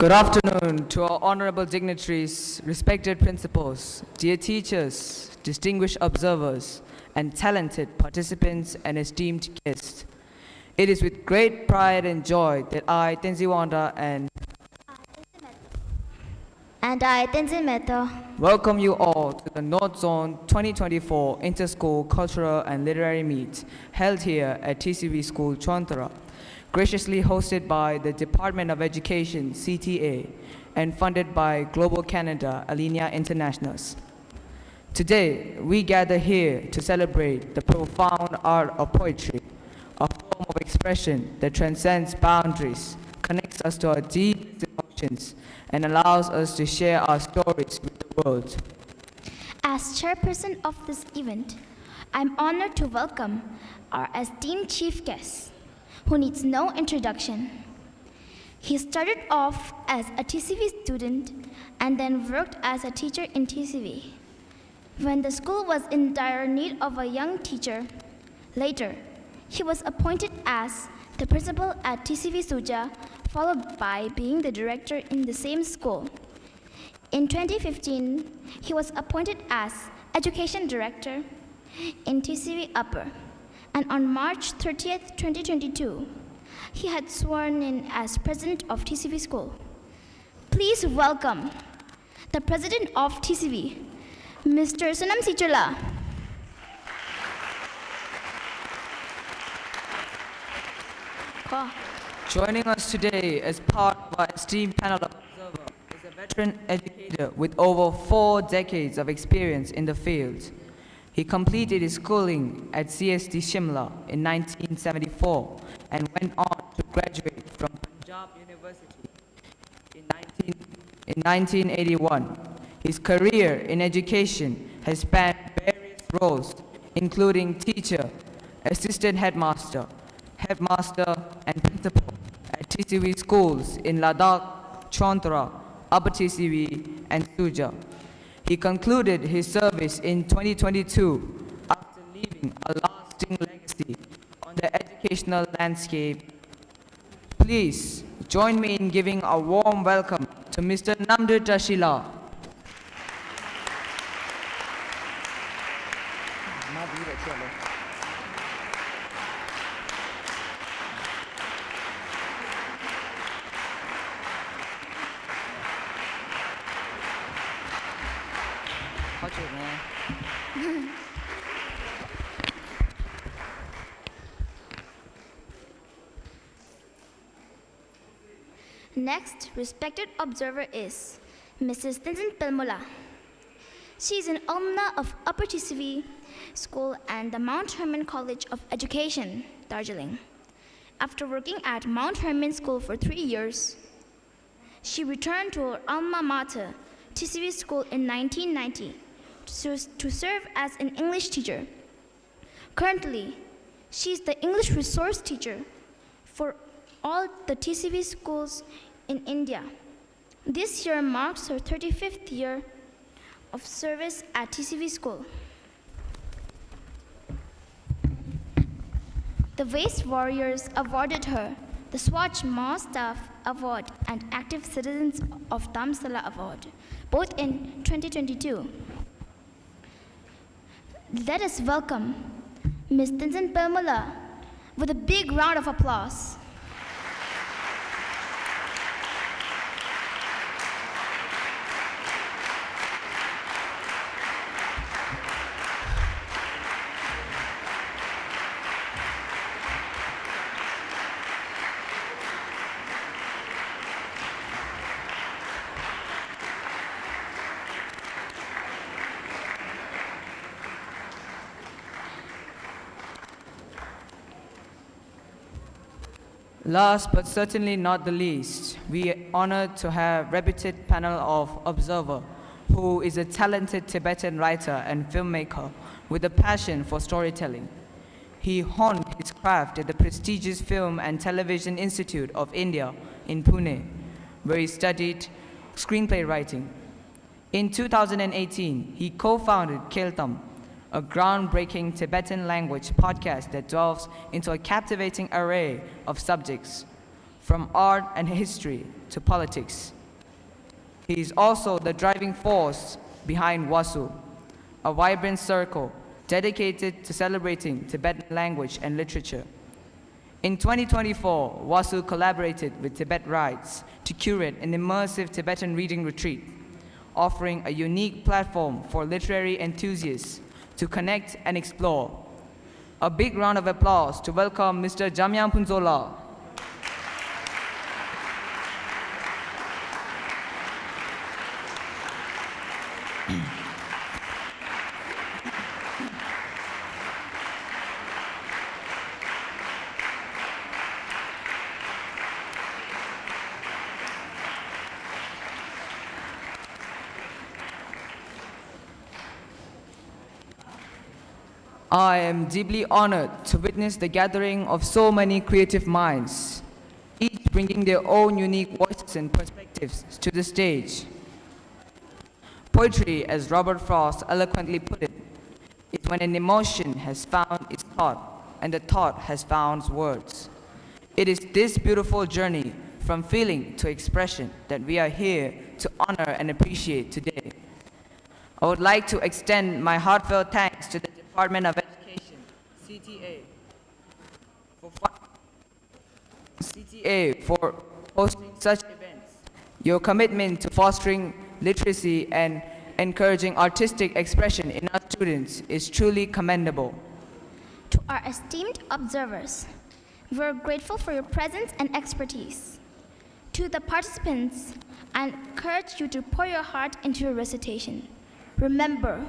Good afternoon to our honorable dignitaries, respected principals, dear teachers, distinguished observers, and talented participants and esteemed guests. It is with great pride and joy that I, Tenzin And I, Tenzin Mehta, welcome you all to the North Zone 2024 Inter-School Cultural and Literary Meet held here at TCV School, Chonthara, graciously hosted by the Department of Education, CTA, and funded by Global Canada Alinea Internationals. Today, we gather here to celebrate the profound art of poetry, a form of expression that transcends boundaries, connects us to our deep emotions, and allows us to share our stories with the world. as chairperson of this event, I'm honored to welcome our esteemed chief guest, who needs no introduction. He started off as a TCV student and then worked as a teacher in TCV. When the school was in dire need of a young teacher, later, he was appointed as the principal at TCV Suja, followed by being the director in the same school. In 2015, he was appointed as education director in TCV Upper, and on March 30th, 2022, he had sworn in as president of TCV School. Please welcome the president of TCV, Mr. Sunam Sichula. Joining us today as part of our esteemed panel of observers is a veteran educator with over 4 decades of experience in the field. He completed his schooling at CST Shimla in 1974 and went on to graduate from Punjab University in 1981. His career in education has spanned various roles, including teacher, assistant headmaster, and principal at TCV schools in Ladakh, Chonthara, Upper TCV, and Suja. He concluded his service in 2022 after leaving a lasting legacy on the educational landscape. Please join me in giving a warm welcome to Mr. Namdu Tashila. Next respected observer is Mrs. Tenzin Pelmula. She is an alumna of Upper TCV School and the Mount Hermon College of Education, Darjeeling. After working at Mount Hermon School for 3 years, she returned to her alma mater, TCV School, in 1990 to serve as an English teacher. Currently, she is the English resource teacher for all the TCV schools in India. This year marks her 35th year of service at TCV School. The Waste Warriors awarded her the Swatch Ma Staff Award and Active Citizens of Dhamsala Award, both in 2022. Let us welcome Ms. Tenzin Pelmula with a big round of applause. Last but certainly not the least, we are honored to have reputed panel of observer who is a talented Tibetan writer and filmmaker with a passion for storytelling. He honed his craft at the prestigious Film and Television Institute of India in Pune, where he studied screenplay writing. In 2018, he co-founded Keltam, a groundbreaking Tibetan language podcast that delves into a captivating array of subjects, from art and history to politics. He is also the driving force behind WASU, a vibrant circle dedicated to celebrating Tibetan language and literature. In 2024, WASU collaborated with Tibet Rights to curate an immersive Tibetan reading retreat, offering a unique platform for literary enthusiasts to connect and explore. A big round of applause to welcome Mr. Jamyang Punzola. I am deeply honored to witness the gathering of so many creative minds, each bringing their own unique voices and perspectives to the stage. Poetry, as Robert Frost eloquently put it, is when an emotion has found its thought and the thought has found words. It is this beautiful journey from feeling to expression that we are here to honor and appreciate today. I would like to extend my heartfelt thanks to the Department of Education, CTA, for hosting such events. Your commitment to fostering literacy and encouraging artistic expression in our students is truly commendable. To our esteemed observers, we are grateful for your presence and expertise. To the participants, I encourage you to pour your heart into your recitation. Remember,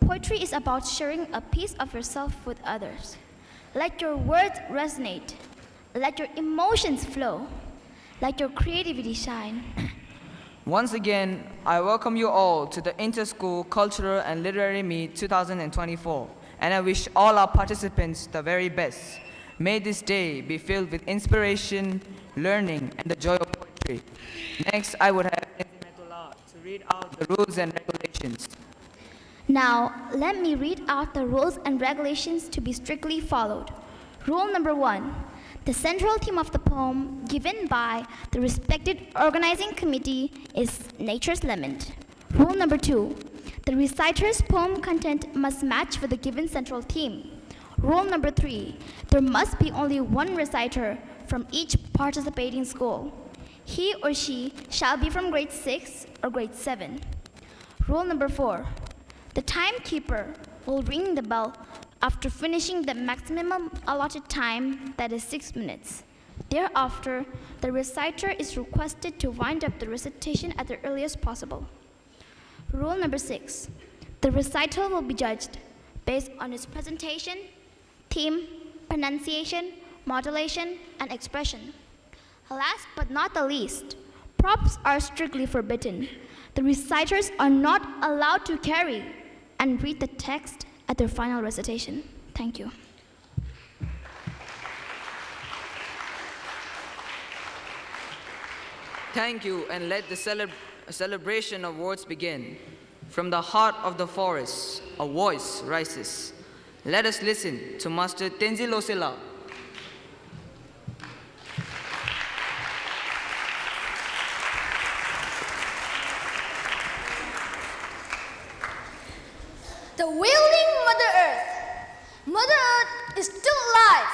poetry is about sharing a piece of yourself with others. Let your words resonate. Let your emotions flow. Let your creativity shine. Once again, I welcome you all to the Inter-School Cultural and Literary Meet 2024, and I wish all our participants the very best. May this day be filled with inspiration, learning, and the joy of poetry. Next, I would have Tenzin to read out the rules and regulations. Now, let me read out the rules and regulations to be strictly followed. Rule number 1. The central theme of the poem given by the respected organizing committee is Nature's Lament. Rule number 2. The reciter's poem content must match with the given central theme. Rule number 3. There must be only one reciter from each participating school. He or she shall be from grade 6 or grade 7. Rule number 4. The timekeeper will ring the bell after finishing the maximum allotted time, that is 6 minutes. Thereafter, the reciter is requested to wind up the recitation at the earliest possible. Rule number 6. The recital will be judged based on its presentation, theme, pronunciation, modulation, and expression. Last but not the least, props are strictly forbidden. The reciters are not allowed to carry and read the text at their final recitation. Thank you. Thank you, and let the celebration of words begin. From the heart of the forest, a voice rises. Let us listen to Master Tenzin Losela. The wailing Mother Earth. Mother Earth is still alive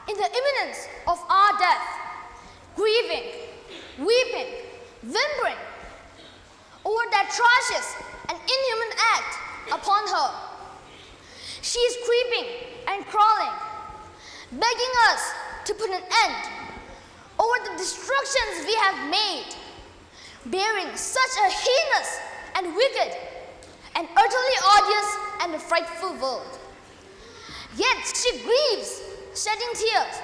in the imminence of our death, grieving, weeping, whimpering over that atrocious and inhuman act upon her. She is creeping and crawling, begging us to put an end over the destructions we have made, bearing such a heinous and wicked an utterly odious and frightful world. Yet she grieves, shedding tears,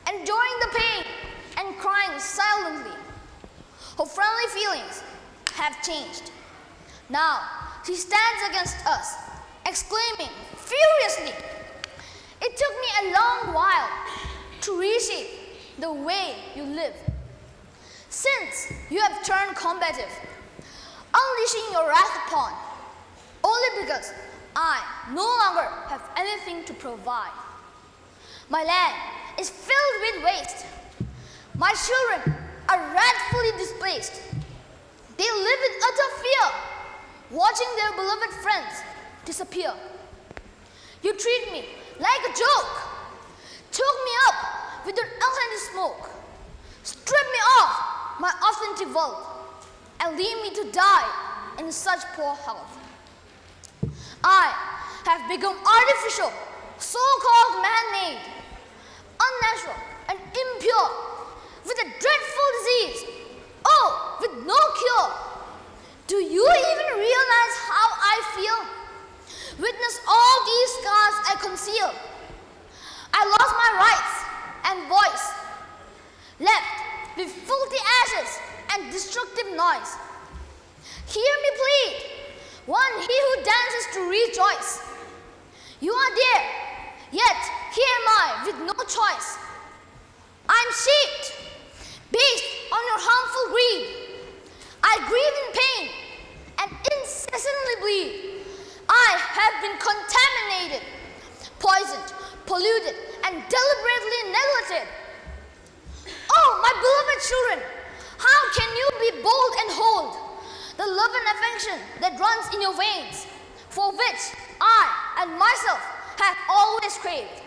enduring the pain, and crying silently. Her friendly feelings have changed. Now she stands against us, exclaiming furiously, "It took me a long while to reshape the way you live. Since you have turned combative, unleashing your wrath upon, only because I no longer have anything to provide. My land is filled with waste. My children are wrathfully displaced. They live in utter fear, watching their beloved friends disappear. You treat me like a joke, choke me up with your unhealthy smoke, strip me off my authentic wealth, and leave me to die in such poor health. I have become artificial, so-called man-made, unnatural and impure, with a dreadful disease, oh, with no cure. Do you even realize how I feel? Witness all these scars I conceal. I lost my rights and voice, left with filthy ashes and destructive noise. Hear me plead, one he who dances to rejoice. You are there, yet here am I with no choice. I'm shaped based on your harmful greed. I grieve in pain and incessantly bleed. I have been contaminated, poisoned, polluted, and deliberately neglected. Oh, my beloved children, how can you be bold and hold the love and affection that runs in your veins, for which I and myself have always craved?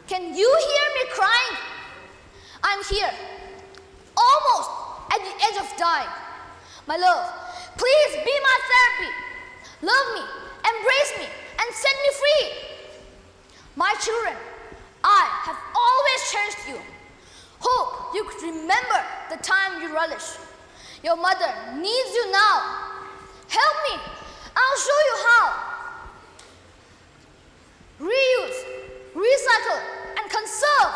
Can you hear me crying? I'm here, almost at the edge of dying. My love, please be my therapy. Love me, embrace me, and set me free. My children, I have always cherished you. Hope you could remember the time you relish. Your mother needs you now. Help me, I'll show you how. Reuse, recycle, and conserve.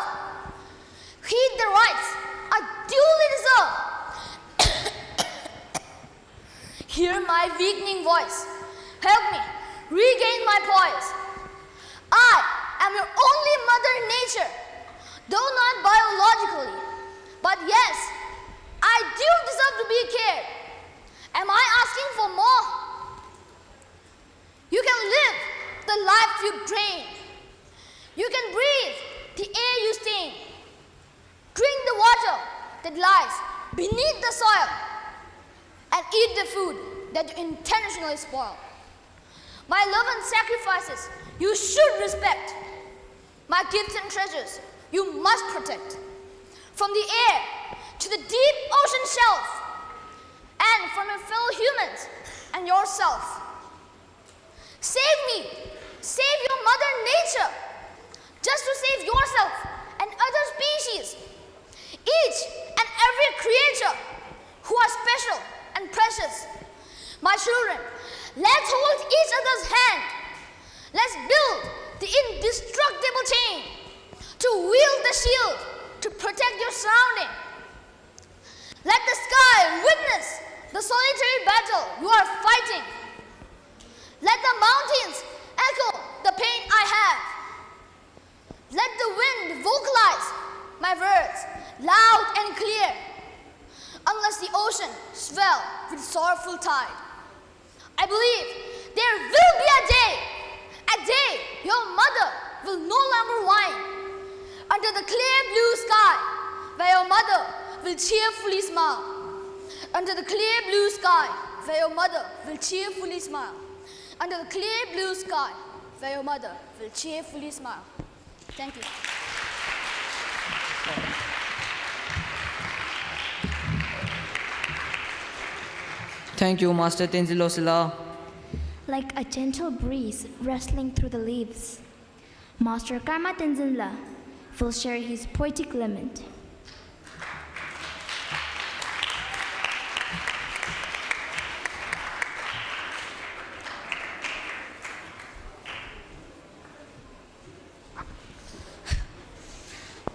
Heed the rights I duly deserve. Hear my weakening voice. Help me regain my poise. I am your only mother nature, though not biologically. But yes, I do deserve to be cared. Am I asking for more? You can live the life you drain. You can breathe the air you stain. Drink the water that lies beneath the soil, and eat the food that you intentionally spoil. My love and sacrifices you should respect. My gifts and treasures you must protect. From the air to the deep ocean shelf, and from your fellow humans and yourself. Save me, save your mother nature, just to save yourself and other species. Each and every creature who are special and precious. My children, let's hold each other's hand. Let's build the indestructible chain to wield the shield to protect your surrounding. Let the sky witness the solitary battle you are fighting. Let the mountains echo the pain I have. Let the wind vocalize my words loud and clear, unless the ocean swell with sorrowful tide. I believe there will be a day your mother will no longer whine under the clear blue sky, where your mother will cheerfully smile. Under the clear blue sky, where your mother will cheerfully smile. Under the clear blue sky, where your mother will cheerfully smile. Thank you. Thank you, Master Tenzin. Like a gentle breeze rustling through the leaves, Master Karma Tenzin will share his poetic lament.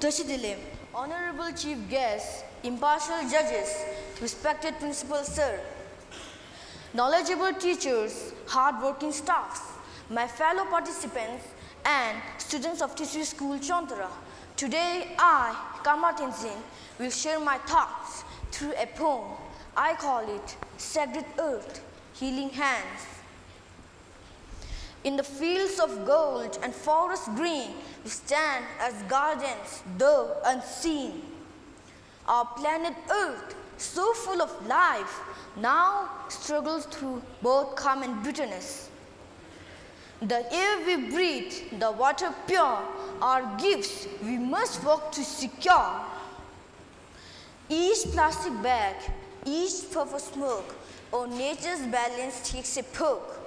Tashidile, Honorable Chief Guests, impartial judges, respected Principal Sir, knowledgeable teachers, hard-working staffs, my fellow participants and students of TC School Chantara. Today I, Karma Tenzin, will share my thoughts through a poem. I call it Sacred Earth, Healing Hands. In the fields of gold and forest green, we stand as guardians, though unseen. Our planet Earth, so full of life, now struggles through both calm and bitterness. The air we breathe, the water pure, are gifts we must work to secure. Each plastic bag, each puff of smoke, oh, nature's balance takes a poke.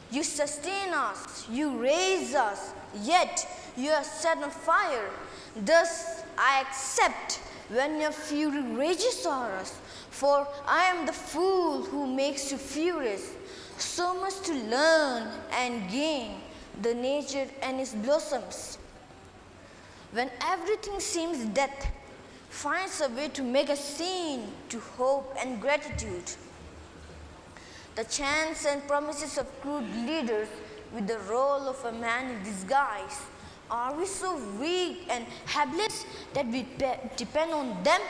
You sustain us, you raise us, yet you are set on fire. Thus I accept when your fury rages o'er us, for I am the fool who makes you furious. So much to learn and gain, the nature and its blossoms. When everything seems death, finds a way to make a scene to hope and gratitude. The chants and promises of crude leaders with the role of a man in disguise. Are we so weak and helpless that we depend on them?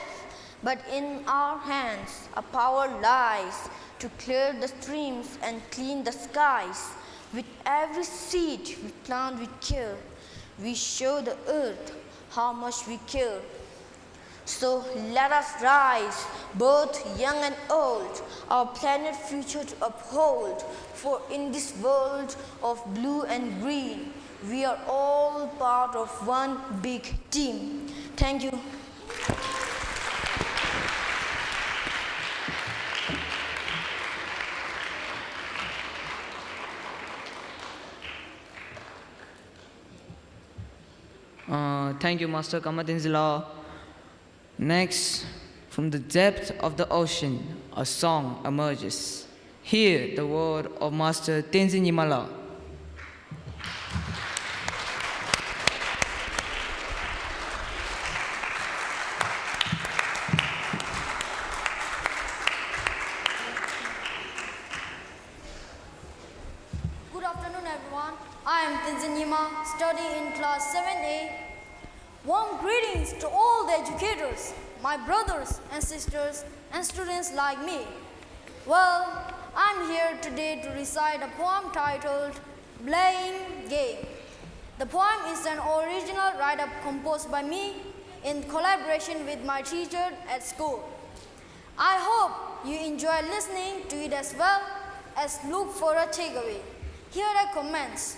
But in our hands a power lies to clear the streams and clean the skies. With every seed we plant with care, we show the earth how much we care. So let us rise, both young and old, our planet future to uphold. For in this world of blue and green, we are all part of one big team. Thank you. Thank you, Master Kamatenzila. Next, from the depth of the ocean, a song emerges. Hear the word of Master Tenzin. Good afternoon, everyone. I am Tenzin, studying in class 7A. Warm greetings to all the educators, my brothers and sisters, and students like me. Well, I'm here today to recite a poem titled Blame Game. The poem is an original write-up composed by me in collaboration with my teacher at school. I hope you enjoy listening to it as well as look for a takeaway. Here are comments.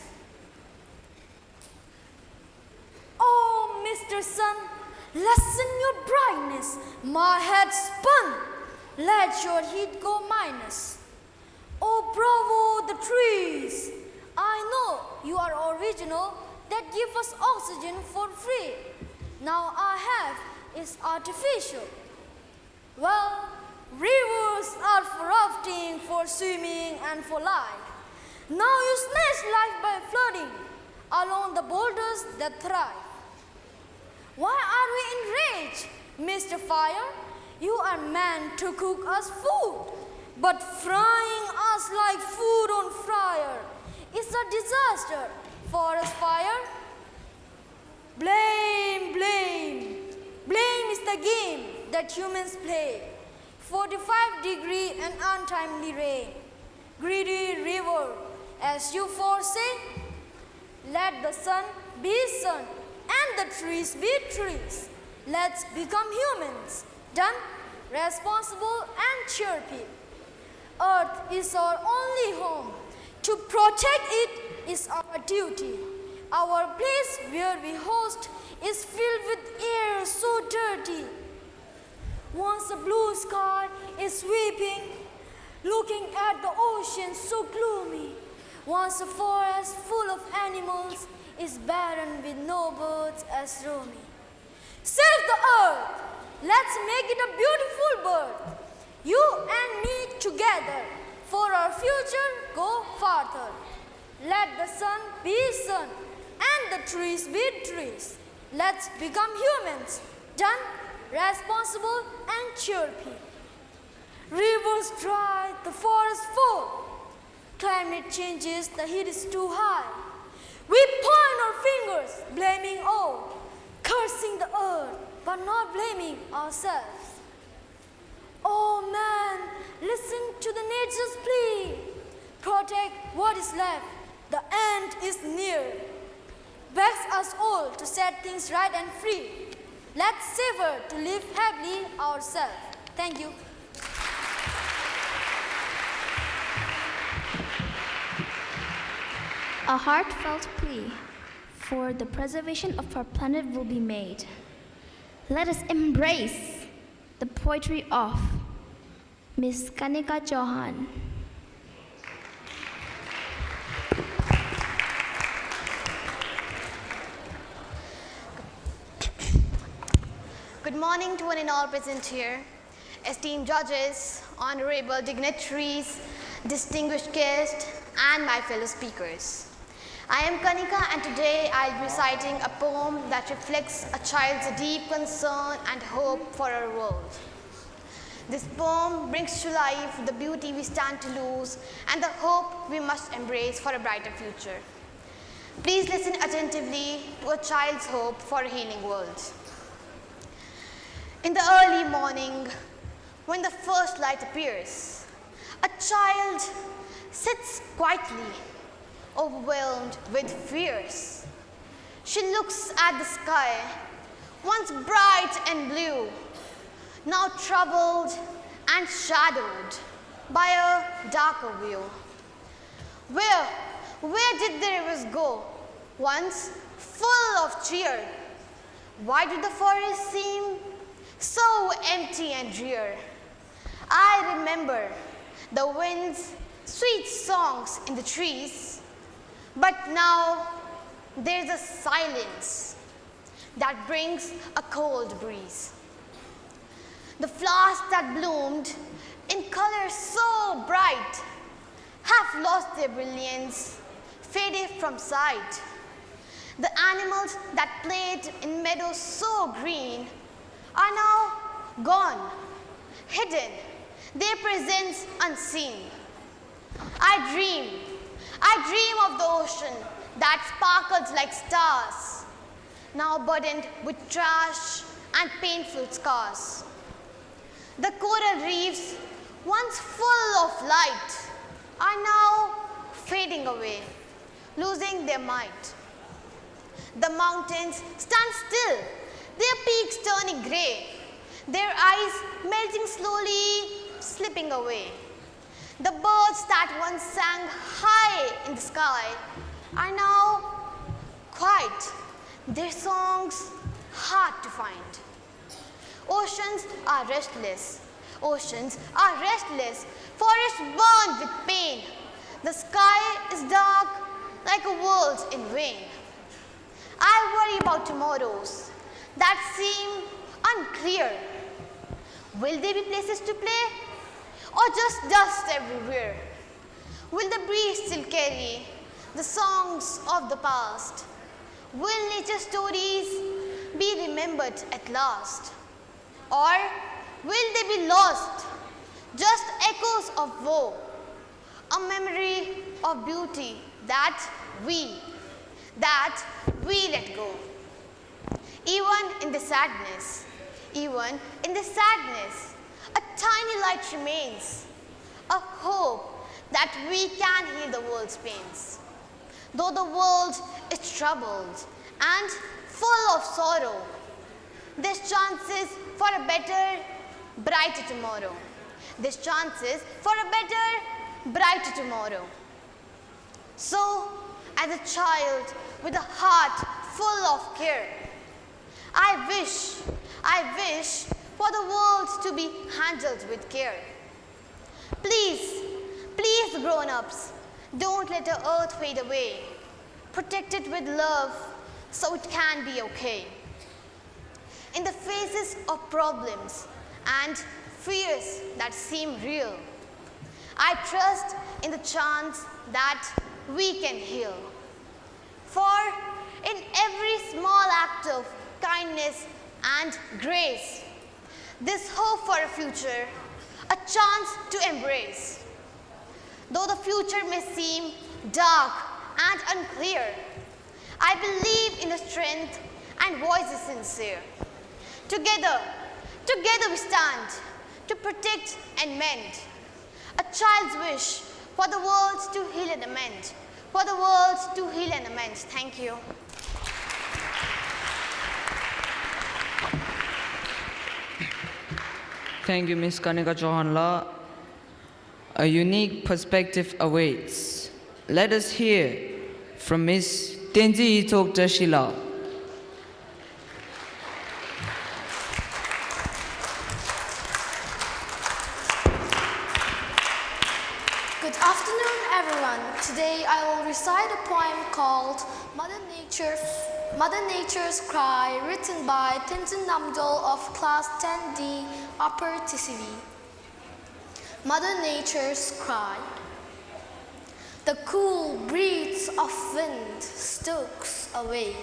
Oh, Mr. Sun, lessen your brightness. My head spun. Let your heat go minus. Oh, bravo, the trees. I know you are original, that give us oxygen for free. Now our have is artificial. Well, rivers are for rafting, for swimming, and for life. Now you snatch life by flooding along the boulders that thrive. Why are we enraged, Mr. Fire? You are meant to cook us food, but frying us like food on fryer is a disaster. Forest fire. Blame, blame. Blame is the game that humans play. 45-degree and untimely rain. Greedy river, as you foresay. Let the sun be sun and the trees be trees. Let's become humans, done, responsible and chirpy. Earth is our only home. To protect it is our duty. Our place where we host is filled with air so dirty. Once a blue sky is sweeping, looking at the ocean so gloomy. Once a forest full of animals is barren with no birds as roamy. Save the earth! Let's make it a beautiful bird. You and me together, for our future go farther. Let the sun be sun and the trees be trees. Let's become humans, done, responsible and chirpy. Rivers dry, the forest full. Climate changes, the heat is too high. We point our fingers, blaming all, cursing the earth, but not blaming ourselves. Oh man, listen to the nature's plea. Protect what is left, the end is near. Begs us all to set things right and free. Let's savor to live happily ourselves. Thank you. A heartfelt plea for the preservation of our planet will be made. Let us embrace the poetry of Miss Kanika Chauhan. Good morning to one and all present here, esteemed judges, honorable dignitaries, distinguished guests, and my fellow speakers. I am Kanika, and today I'll be reciting a poem that reflects a child's deep concern and hope for our world. This poem brings to life the beauty we stand to lose and the hope we must embrace for a brighter future. Please listen attentively to a child's hope for a healing world. In the early morning, when the first light appears, a child sits quietly, overwhelmed with fears. She looks at the sky, once bright and blue, now troubled and shadowed by a darker view. Where did the rivers go, once full of cheer? Why did the forest seem so empty and drear? I remember the wind's sweet songs in the trees, but now there's a silence that brings a cold breeze. The flowers that bloomed in color so bright have lost their brilliance, faded from sight. The animals that played in meadows so green are now gone, hidden, their presence unseen. I dream of the ocean that sparkled like stars, now burdened with trash and painful scars. The coral reefs, once full of light, are now fading away, losing their might. The mountains stand still, their peaks turning gray, their eyes melting slowly, slipping away. The birds that once sang high in the sky are now quiet, their songs hard to find. Oceans are restless, forests burn with pain. The sky is dark like a world in vain. I worry about tomorrows that seem unclear. Will there be places to play, or just dust everywhere? Will the breeze still carry the songs of the past? Will nature stories be remembered at last? Or will they be lost, just echoes of woe, a memory of beauty that we let go? Even in the sadness, a tiny light remains, a hope that we can heal the world's pains. Though the world is troubled and full of sorrow, there's chances for a better, brighter tomorrow. There's chances for a better, brighter tomorrow. So, as a child with a heart full of care, I wish for the world to be handled with care. Please, grown-ups, don't let the earth fade away. Protect it with love so it can be okay. In the faces of problems and fears that seem real, I trust in the chance that we can heal. For in every small act of kindness and grace, this hope for a future, a chance to embrace. Though the future may seem dark and unclear, I believe in the strength and voices sincere. Together we stand to protect and mend. A child's wish for the world to heal and amend. Thank you. Thank you, Ms. Kanika Johanla. A unique perspective awaits. Let us hear from Ms. Tenzin Shila. Good afternoon, everyone. Today I will recite a poem called Mother Nature's Cry, written by Tenzin of Class 10D, Upper TCV. Mother Nature's Cry. The cool breeze of wind stokes away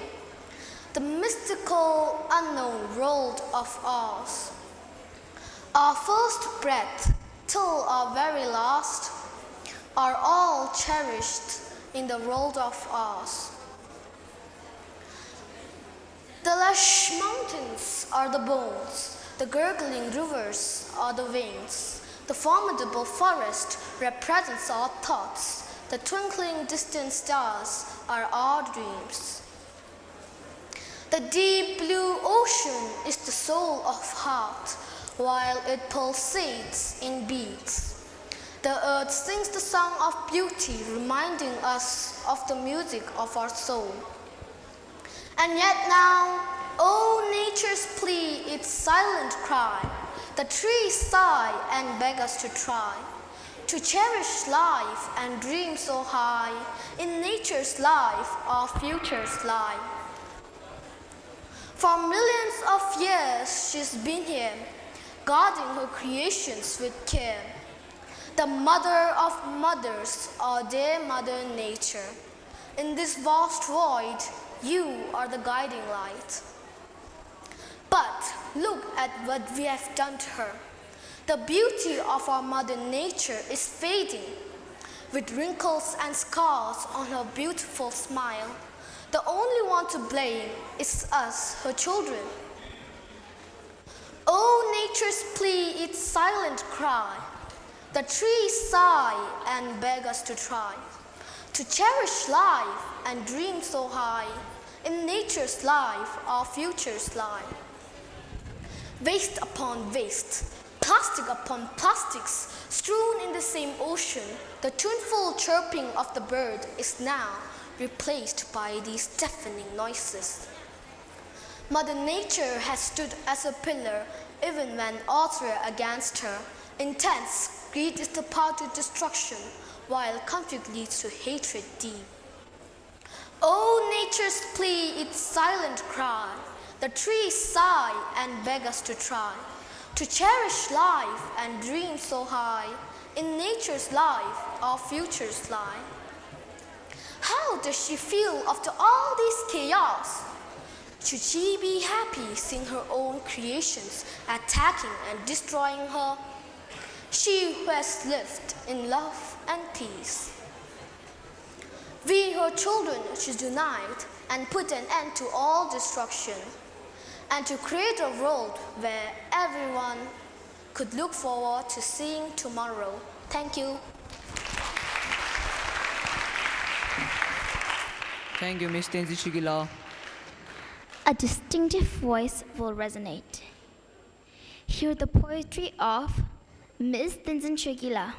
the mystical unknown world of ours. Our first breath till our very last are all cherished in the world of ours. The lush mountains are the bones, the gurgling rivers are the veins, the formidable forest represents our thoughts, the twinkling distant stars are our dreams. The deep blue ocean is the soul of heart, while it pulsates in beats. The earth sings the song of beauty, reminding us of the music of our soul. And yet now, oh, nature's plea, its silent cry, the trees sigh and beg us to try, to cherish life and dream so high. In nature's life, our futures lie. For millions of years she's been here, guarding her creations with care. The mother of mothers, our dear Mother Nature. In this vast void, you are the guiding light. But look at what we have done to her. The beauty of our Mother Nature is fading, with wrinkles and scars on her beautiful smile. The only one to blame is us, her children. Oh, nature's plea, its silent cry. The trees sigh and beg us to try, to cherish life and dream so high. In nature's life, our futures lie. Waste upon waste, plastic upon plastics, strewn in the same ocean, the tuneful chirping of the bird is now replaced by these deafening noises. Mother Nature has stood as a pillar even when odds were against her. Intense greed is the path to destruction, while conflict leads to hatred deep. Oh, nature's plea, its silent cry. The trees sigh and beg us to try, to cherish life and dream so high. In nature's life, our futures lie. How does she feel after all this chaos? Should she be happy seeing her own creations attacking and destroying her? She who has lived in love and peace. We, her children, should unite and put an end to all destruction, and to create a world where everyone could look forward to seeing tomorrow. Thank you. Thank you, Ms. Tenzin Shila. A distinctive voice will resonate. Hear the poetry of Ms. Tenzin Shila.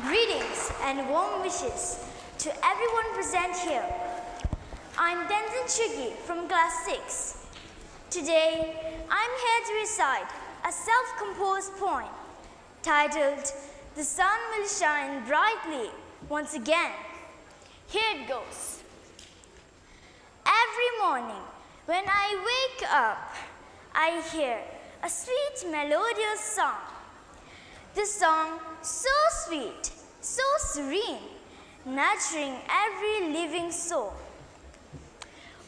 Greetings and warm wishes to everyone present here. I'm Tenzin Shigi from class 6. Today, I'm here to recite a self-composed poem titled "The Sun Will Shine Brightly Once Again." Here it goes. Every morning when I wake up, I hear a sweet melodious song. This song so sweet, so serene, nurturing every living soul.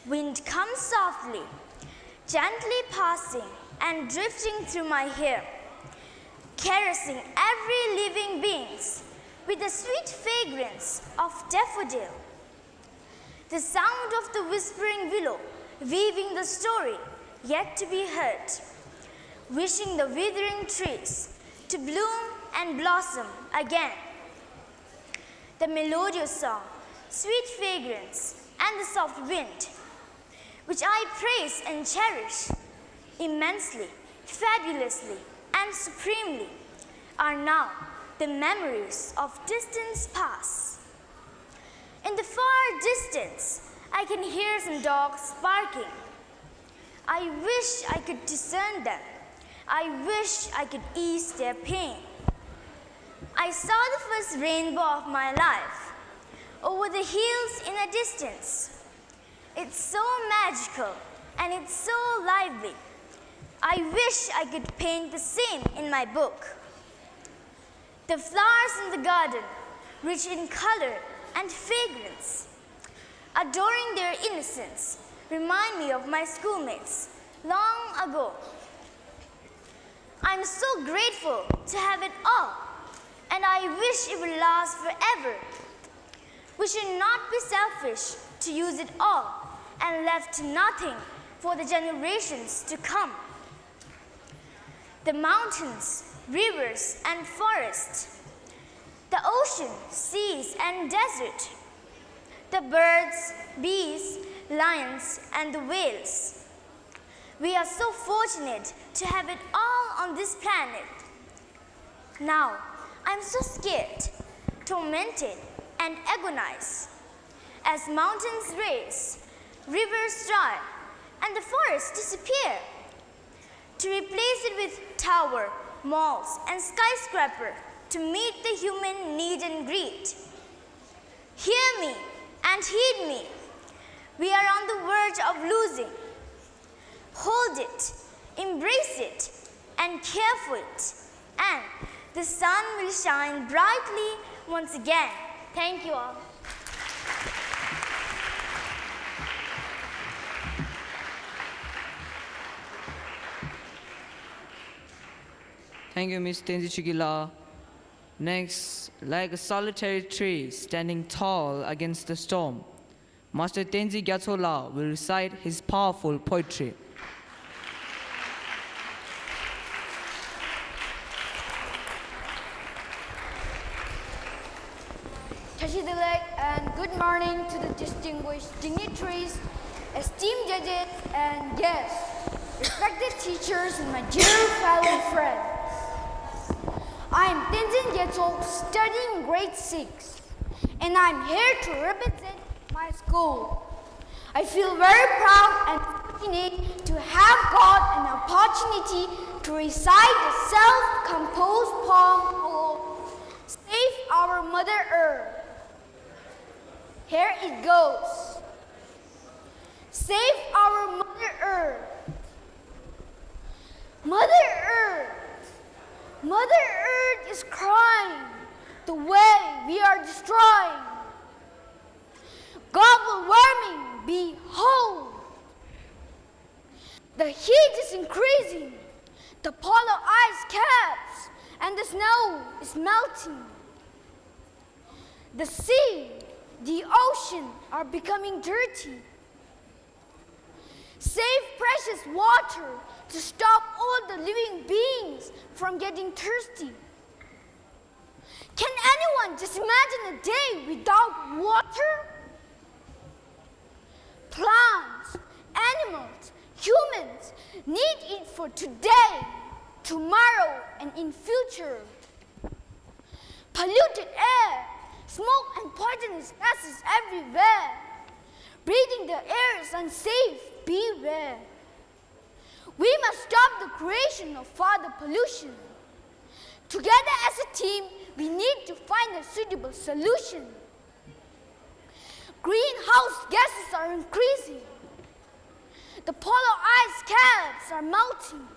Wind comes softly, gently passing and drifting through my hair, caressing every living beings with the sweet fragrance of daffodil. The sound of the whispering willow weaving the story yet to be heard, wishing the withering trees to bloom and blossom again. The melodious song, sweet fragrance, and the soft wind, which I praise and cherish immensely, fabulously, and supremely, are now the memories of distance past. In the far distance, I can hear some dogs barking. I wish I could discern them. I wish I could ease their pain. I saw the first rainbow of my life over the hills in a distance. It's so magical and it's so lively. I wish I could paint the same in my book. The flowers in the garden, rich in color and fragrance, adoring their innocence, remind me of my schoolmates long ago. I'm so grateful to have it all, and I wish it would last forever. We should not be selfish to use it all and left nothing for the generations to come. The mountains, rivers, and forests, the ocean, seas, and desert, the birds, bees, lions, and the whales. We are so fortunate to have it all on this planet. Now, I'm so scared, tormented, and agonize. As mountains race, rivers dry, and the forests disappear, to replace it with tower, malls, and skyscraper to meet the human need and greed. Hear me and heed me. We are on the verge of losing. Hold it, embrace it, and care for it, and the sun will shine brightly once again. Thank you all. Thank you, Ms. Tenzin. Next, like a solitary tree standing tall against the storm, Master Tenzin Gatsok will recite his powerful poetry. Tashidilek, and good morning to the distinguished dignitaries, esteemed judges, and guests, respected teachers, and my dear fellow friends. I am Tenzin Gatsok, studying grade 6, and I'm here to represent my school. I feel very proud and fortunate to have got an opportunity to recite the self-composed poem called Save Our Mother Earth. Here it goes. Save our Mother Earth. Mother Earth. Mother Earth is crying the way we are destroying. Global warming, behold. The heat is increasing. The polar ice caps and the snow is melting. The sea, the ocean are becoming dirty. Save precious water to stop all the living beings from getting thirsty. Can anyone just imagine a day without water? Plants, animals, humans need it for today, tomorrow, and in future. Polluted air, smoke and poisonous gases everywhere. Breathing the air is unsafe, beware. We must stop the creation of further pollution. Together as a team, we need to find a suitable solution. Greenhouse gases are increasing. The polar ice caps are melting.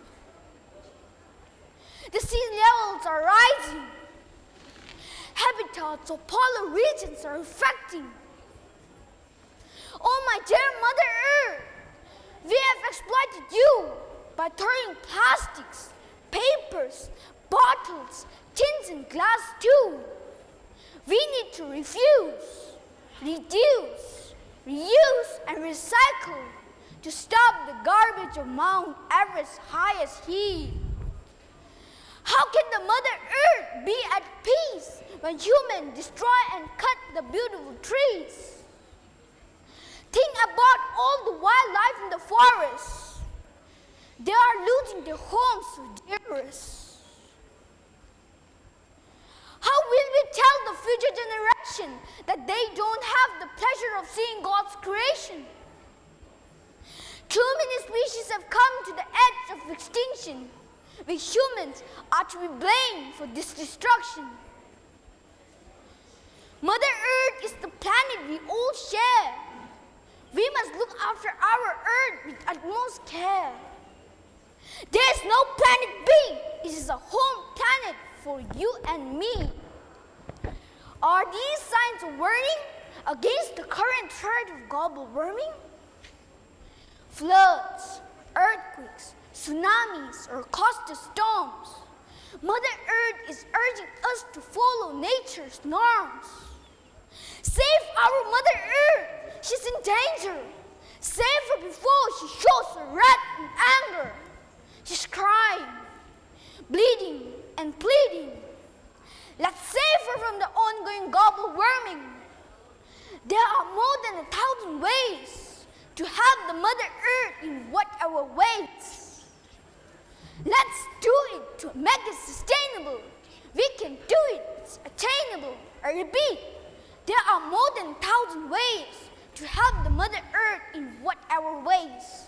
The sea levels are rising. Habitats of polar regions are affecting. Oh, my dear Mother Earth, we have exploited you by throwing plastics, papers, bottles, tins, and glass too. We need to refuse, reduce, reuse, and recycle to stop the garbage of Mount Everest's highest heat. How can the Mother Earth be at peace when humans destroy and cut the beautiful trees? Think about all the wildlife in the forest. They are losing their homes to dearest. How will we tell the future generation that they don't have the pleasure of seeing God's creation? Too many species have come to the edge of extinction. We humans are to be blamed for this destruction. Mother Earth is the planet we all share. We must look after our Earth with utmost care. There is no planet B. It is a home planet for you and me. Are these signs of warning against the current threat of global warming? Floods, earthquakes, tsunamis, or coastal storms. Mother Earth is urging us to follow nature's norms. Save our Mother Earth. She's in danger. Save her before she shows her wrath and anger. She's crying, bleeding, and pleading. Let's save her from the ongoing global warming. There are more than 1,000 ways to have the Mother Earth in whatever ways. Let's do it to make it sustainable. We can do it. It's attainable. I repeat, there are more than 1,000 ways to have the Mother Earth in whatever ways.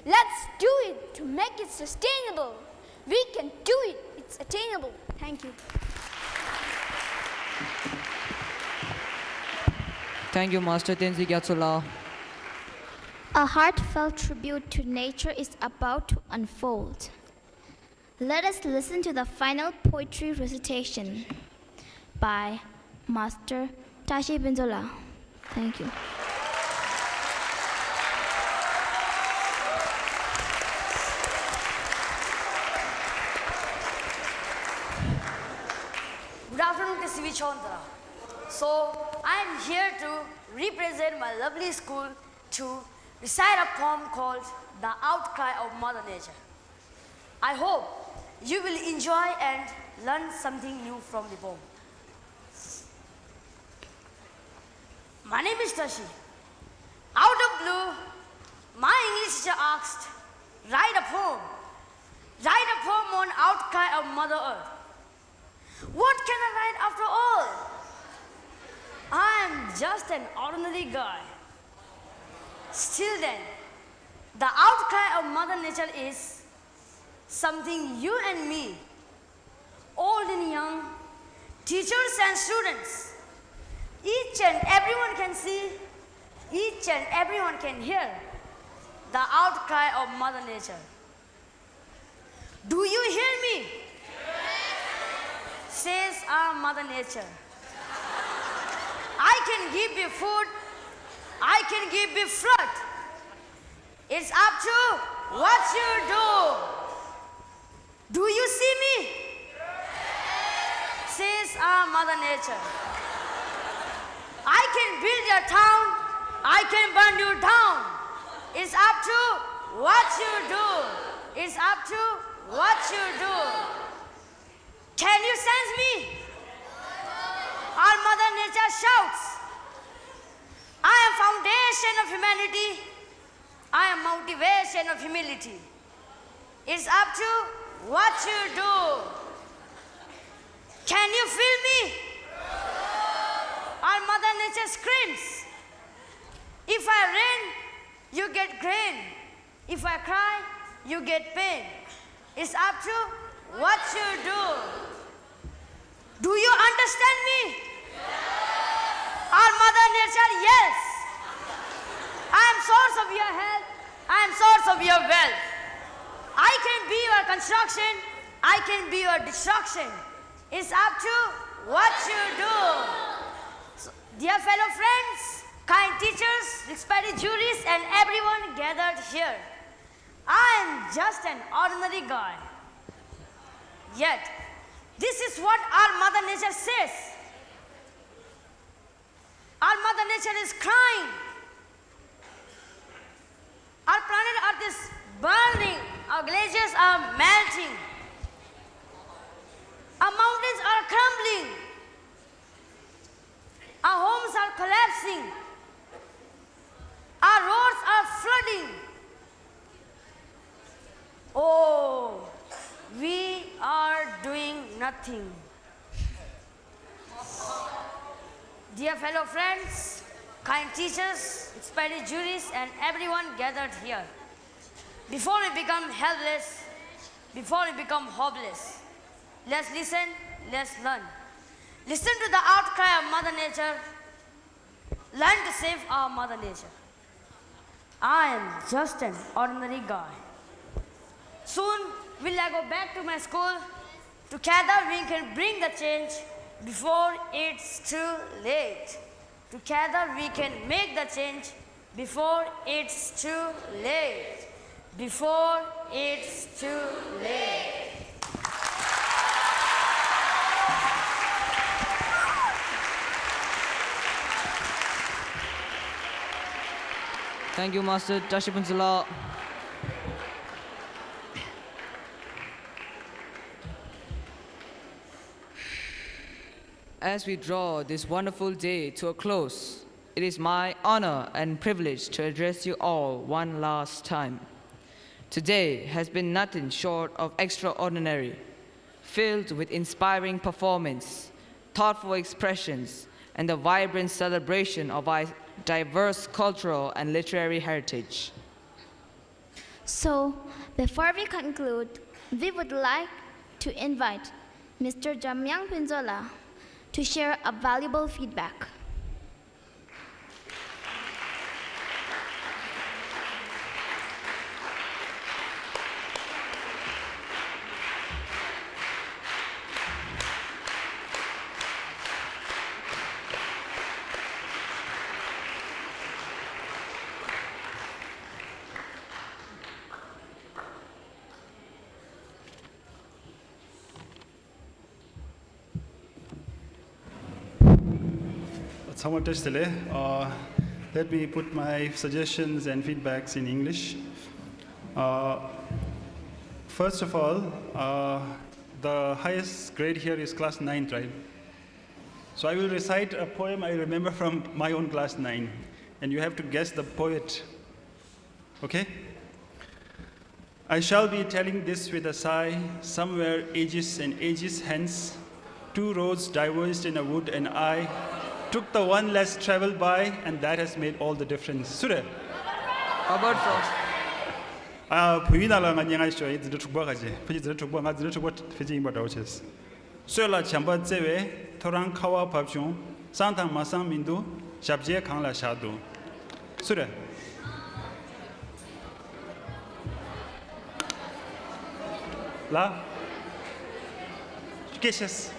Let's do it to make it sustainable. We can do it. It's attainable. Thank you. Thank you, Master Tenzin Gyatso. A heartfelt tribute to nature is about to unfold. Let us listen to the final poetry recitation by Master Tashi Binzola. Thank you. Good afternoon, KCV Chandra. So, I am here to represent my lovely school to recite a poem called The Outcry of Mother Nature. I hope you will enjoy and learn something new from the poem. My name is Tashi. Out of blue, my English teacher asked, write a poem on outcry of Mother Earth. What can I write after all? I am just an ordinary guy. Still then, the outcry of Mother Nature is something you and me, old and young, teachers and students, each and everyone can see, each and everyone can hear the outcry of Mother Nature. Do you hear me? Says our Mother Nature. I can give you food, I can give you flood. It's up to what you do. Do you see me? Says our Mother Nature. I can build your town, I can burn you down. It's up to what you do. It's up to what you do. Can you sense me? Our Mother Nature shouts, I am foundation of humanity, I am motivation of humility. It's up to what you do. Can you feel me? Our Mother Nature screams, if I rain, you get grain. If I cry, you get pain. It's up to what you do. Do you understand me? Yes. Our Mother Nature yells, I am source of your health, I am source of your wealth. I can be your construction, I can be your destruction. It's up to what you do. So, dear fellow friends, kind teachers, respected juries, and everyone gathered here, I am just an ordinary guy. Yet, this is what our Mother Nature says. Our Mother Nature is crying. Our planet Earth is burning. Our glaciers are melting. Our mountains are crumbling. Our homes are collapsing. Our roads are flooding. Oh, we are doing nothing. Dear fellow friends, kind teachers, experienced juries, and everyone gathered here. Before we become helpless, before we become hopeless, let's listen, let's learn. Listen to the outcry of Mother Nature. Learn to save our Mother Nature. I am just an ordinary guy. Soon will I go back to my school. Together we can bring the change before it's too late. Together we can make the change before it's too late. Before it's too late. Thank you, Master Tashipunsala. As we draw this wonderful day to a close, it is my honor and privilege to address you all one last time. Today has been nothing short of extraordinary, filled with inspiring performance, thoughtful expressions, and the vibrant celebration of our diverse cultural and literary heritage. So, before we conclude, we would like to invite Mr. Jamyang Pinzola to share a valuable feedback. Somewhat delay. Let me put my suggestions and feedbacks in English. First of all, the highest grade here is class 9, right? So I will recite a poem I remember from my own class 9, and you have to guess the poet. Okay? I shall be telling this with a sigh, somewhere ages and ages hence, two roads diverged in a wood, and I took the one less traveled by, and that has made all the difference. Sure. Robert Frost. 부인하라 안녕하시오. 이들 축복하지. 피지들 축복, 아들 축복, 피지 임바 다오체스. 쇠라 참바 제외 토랑 카와 밥중 산탕 마상 민두 샵제 강라 샤도. Sure. La. Cases.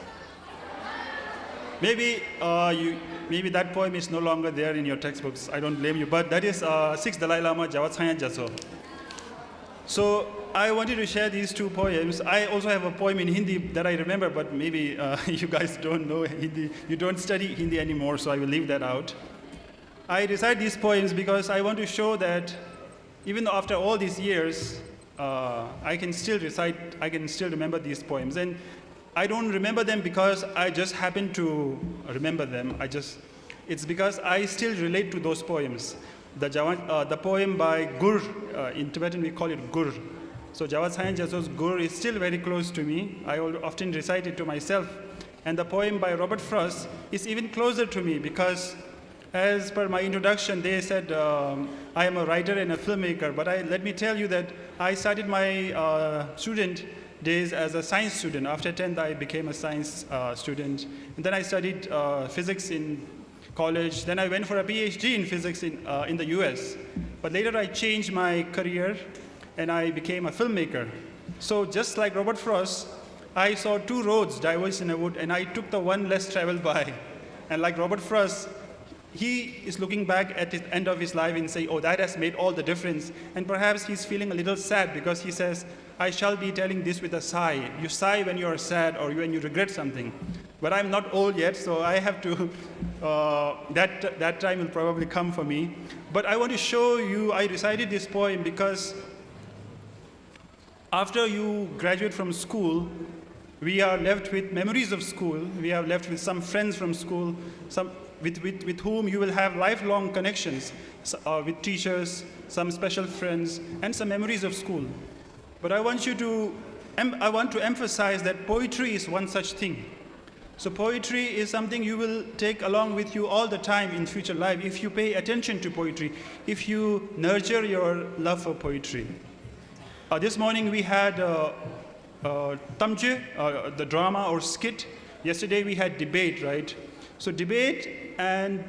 Maybe maybe that poem is no longer there in your textbooks. I don't blame you, but that is 6th Dalai Lama Jawat Jaso. So I wanted to share these two poems. I also have a poem in Hindi that I remember, but maybe you guys don't know Hindi. You don't study Hindi anymore, so I will leave that out. I recite these poems because I want to show that even after all these years, I can still recite, I can still remember these poems. And I don't remember them because I just happen to remember them. It's because I still relate to those poems. The poem by Gur, in Tibetan we call it Gur. So Jawat Sayan Jaso's Gur is still very close to me. I often recite it to myself. And the poem by Robert Frost is even closer to me because as per my introduction, they said I am a writer and a filmmaker. But let me tell you that I started my student days as a science student. After 10th, I became a science student. And then I studied physics in college. Then I went for a PhD in physics in the US. But later I changed my career and I became a filmmaker. So just like Robert Frost, I saw two roads diverged in a wood and I took the one less traveled by. And like Robert Frost, he is looking back at the end of his life and saying, oh, that has made all the difference. And perhaps he's feeling a little sad because he says, I shall be telling this with a sigh. You sigh when you are sad or when you regret something. But I'm not old yet, so I have to, that time will probably come for me. But I want to show you, I recited this poem because after you graduate from school, we are left with memories of school. We are left with some friends from school, with whom you will have lifelong connections, with teachers, some special friends, and some memories of school. But I want to emphasize that poetry is one such thing. So poetry is something you will take along with you all the time in future life if you pay attention to poetry, if you nurture your love for poetry. This morning we had Tamje, the drama or skit. Yesterday we had debate, right? So debate and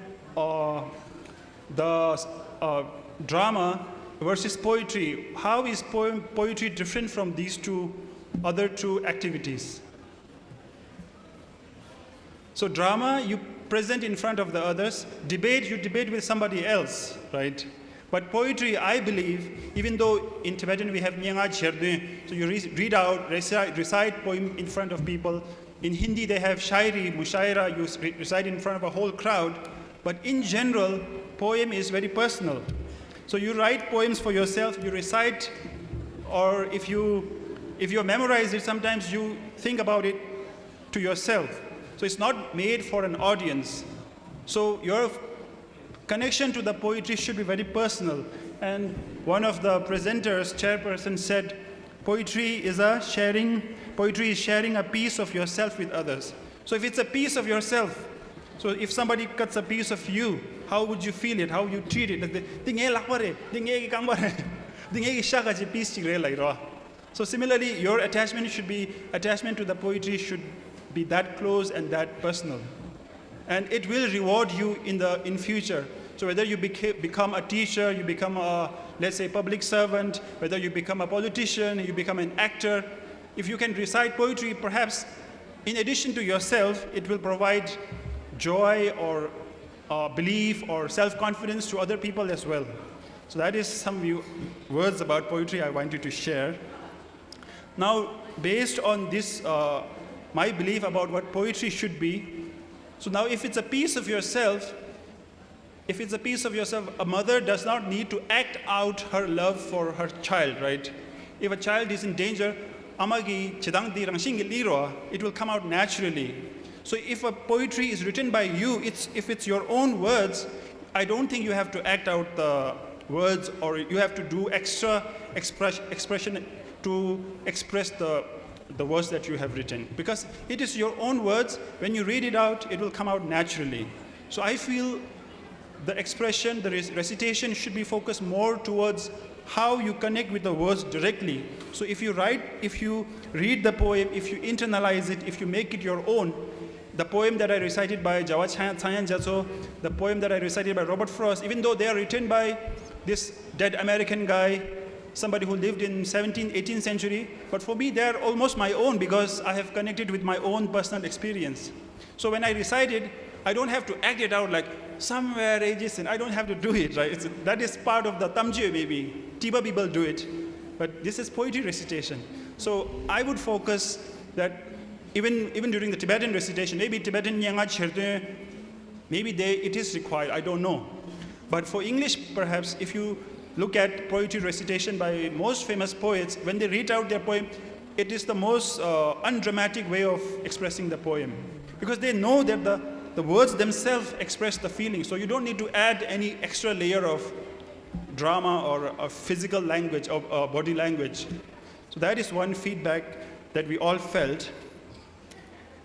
the drama versus poetry. How is poetry different from these other two activities? So drama, you present in front of the others. Debate, you debate with somebody else, right? But poetry, I believe, even though in Tibetan we have Nyanga Cherdun, so you read out, recite poem in front of people. In Hindi they have Shairi, Mushaira, you recite in front of a whole crowd. But in general, poem is very personal. So you write poems for yourself, you recite, or if you memorize it, sometimes you think about it to yourself. So it's not made for an audience. So your connection to the poetry should be very personal. And one of the presenters, chairperson, said, poetry is sharing a piece of yourself with others. So if it's a piece of yourself, so if somebody cuts a piece of you, how would you feel it? How you treat it? So similarly, your attachment to the poetry should be that close and that personal. And it will reward you in future. So whether you become a teacher, you become let's say, public servant, whether you become a politician, you become an actor, if you can recite poetry, perhaps in addition to yourself, it will provide joy or belief or self-confidence to other people as well. So that is some words about poetry I wanted to share. Now, based on this, my belief about what poetry should be, so now if it's a piece of yourself, a mother does not need to act out her love for her child, right? If a child is in danger, it will come out naturally. So if a poetry is written by you, if it's your own words, I don't think you have to act out the words or you have to do extra expression to express the words that you have written. Because it is your own words, when you read it out, it will come out naturally. So I feel the expression, the recitation should be focused more towards how you connect with the words directly. So if you read the poem, if you internalize it, if you make it your own, the poem that I recited by Jawad Chayan Jatso, the poem that I recited by Robert Frost, even though they are written by this dead American guy, somebody who lived in 17th, 18th century, but for me they are almost my own because I have connected with my own personal experience. So when I recite it, I don't have to act it out like somewhere ages, and I don't have to do it, right? That is part of the Tamje maybe. Tiba people do it, but this is poetry recitation. So I would focus that even during the Tibetan recitation, maybe Tibetan Nyanga Cherde, maybe it is required, I don't know. But for English, perhaps, if you look at poetry recitation by most famous poets, when they read out their poem, it is the most undramatic way of expressing the poem. Because they know that the words themselves express the feeling, so you don't need to add any extra layer of drama or physical language or body language. So that is one feedback that we all felt.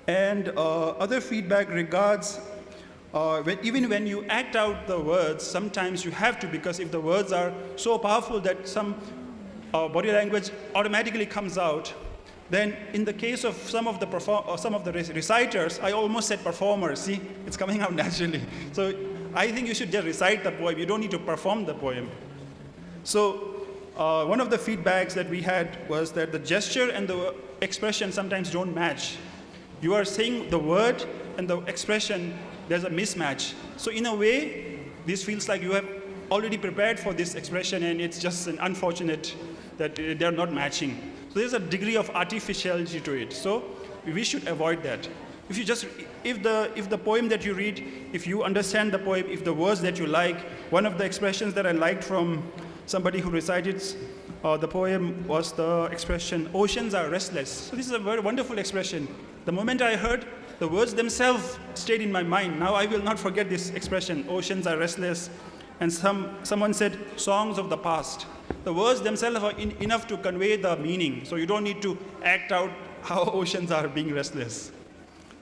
And other feedback regards, even when you act out the words, sometimes you have to, because if the words are so powerful that some body language automatically comes out, then in the case of some of the reciters, I almost said performers, see, it's coming out naturally. So I think you should just recite the poem, you don't need to perform the poem. So one of the feedbacks that we had was that the gesture and the expression sometimes don't match. You are saying the word and the expression, there's a mismatch. So in a way, this feels like you have already prepared for this expression and it's just an unfortunate that they're not matching. So there's a degree of artificiality to it. So we should avoid that. If the poem that you read, if you understand the poem, if the words that you like, one of the expressions that I liked from somebody who recited the poem was the expression, oceans are restless. So this is a very wonderful expression. The moment I heard, the words themselves stayed in my mind. Now I will not forget this expression, oceans are restless. And someone said, songs of the past. The words themselves are enough to convey the meaning. So you don't need to act out how oceans are being restless.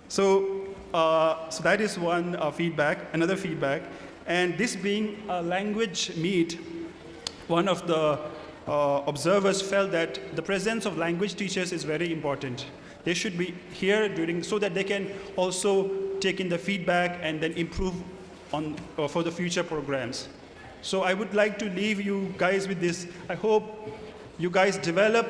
So that is one feedback, another feedback. And this being a language meet, one of the observers felt that the presence of language teachers is very important. They should be here so that they can also take in the feedback and then improve for the future programs. So I would like to leave you guys with this. I hope you guys develop.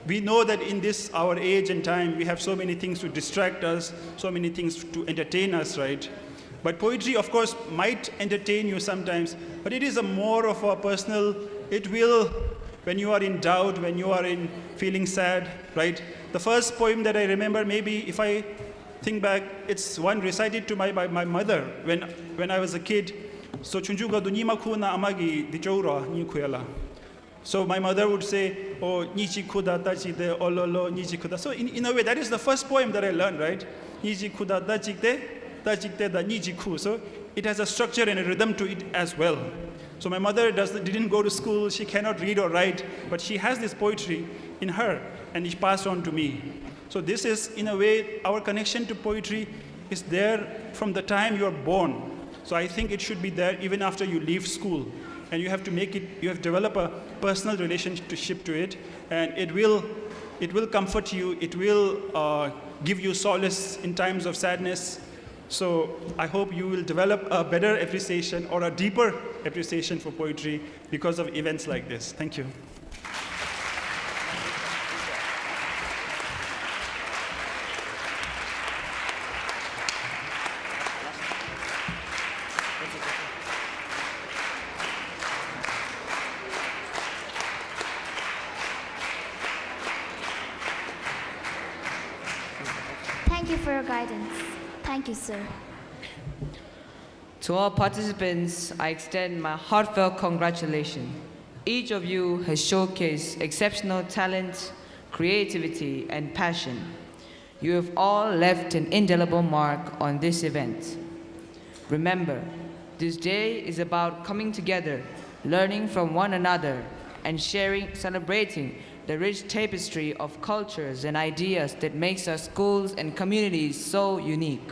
We know that in this, our age and time, we have so many things to distract us, so many things to entertain us, right? But poetry, of course, might entertain you sometimes, but it is a more of a personal, it will, when you are in doubt, when you are feeling sad, right? The first poem that I remember, maybe if I think back, it's one recited to by my mother when I was a kid. So chunjuga dunyima kuna amagi dichora ni kuyala. So my mother would say, oh, nichi kuda tachite, ololo, nichi kuda. So in a way, that is the first poem that I learned, right? Nichi kuda tachite da nichi ku. So it has a structure and a rhythm to it as well. So my mother didn't go to school, she cannot read or write, but she has this poetry in her, and it passed on to me. So this is, in a way, our connection to poetry is there from the time you are born. So I think it should be there even after you leave school. And you have to you have to develop a personal relationship to it, and it will comfort you, it will give you solace in times of sadness. So I hope you will develop a better appreciation or a deeper appreciation for poetry because of events like this. Thank you. Thank you for your guidance. Thank you, sir. To all participants, I extend my heartfelt congratulations. Each of you has showcased exceptional talent, creativity, and passion. You have all left an indelible mark on this event. Remember, this day is about coming together, learning from one another, and celebrating the rich tapestry of cultures and ideas that makes our schools and communities so unique.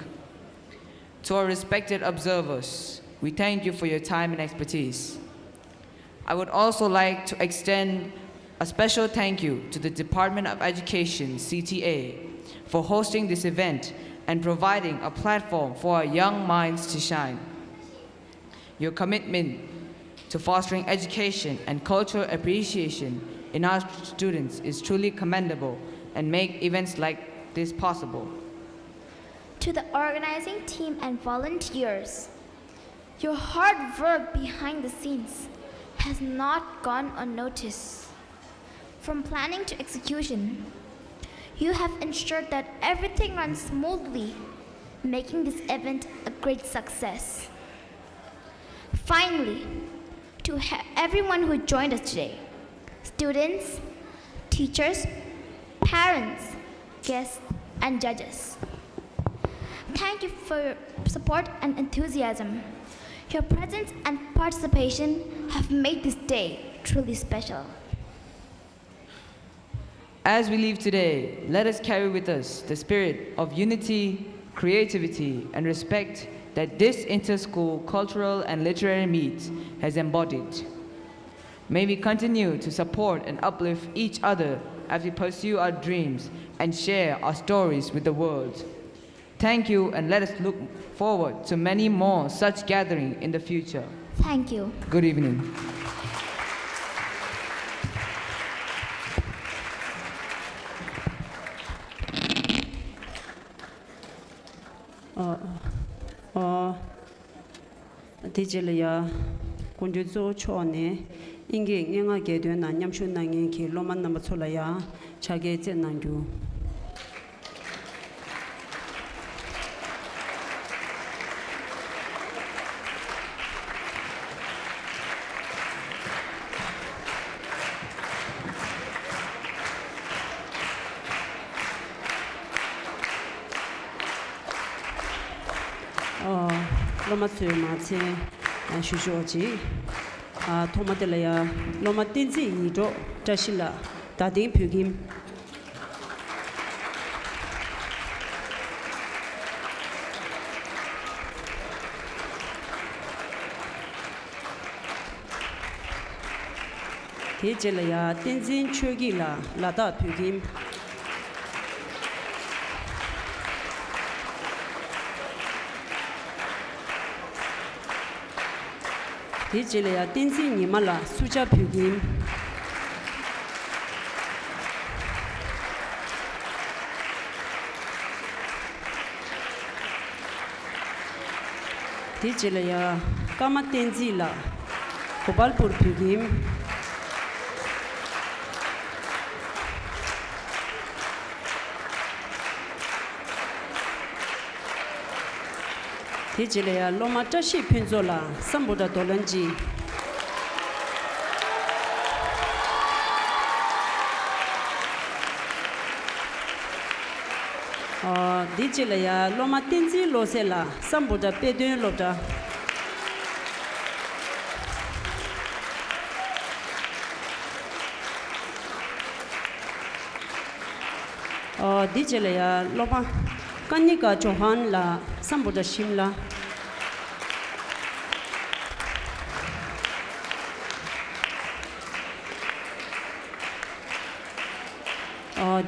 To our respected observers, we thank you for your time and expertise. I would also like to extend a special thank you to the Department of Education, CTA, for hosting this event and providing a platform for our young minds to shine. Your commitment to fostering education and cultural appreciation in our students is truly commendable and make events like this possible. To the organizing team and volunteers, your hard work behind the scenes has not gone unnoticed. From planning to execution, you have ensured that everything runs smoothly, making this event a great success. Finally, to everyone who joined us today, students, teachers, parents, guests, and judges, thank you for your support and enthusiasm. Your presence and participation have made this day truly special. As we leave today, let us carry with us the spirit of unity, creativity, and respect that this inter-school cultural and literary meet has embodied. May we continue to support and uplift each other as we pursue our dreams and share our stories with the world. Thank you, and let us look forward to many more such gatherings in the future. Thank you. Good evening. 디질이야 군주조 초네 인게 냥하게 된 남냠춘낭이 길로만 남아sol라야 자게 젠난주 loma tsu ma che shu shu ji thoma de la ya loma Tenzin yi do ta shi la da ding pyu kim thế chế là ya Tenzin chơi gì là ta phu kim thế chế là ya Tenzin nhỉ mà là suja phu kim thế chế là ya kama Tenzin là Gopalpur phu kim thế chỉ là loma cha shi pinzo la sambuda dolanji thế chỉ là loma Tenzin lo se la sambuda pedun lo da thế chỉ là loma Kanika Johan la sambuda shimla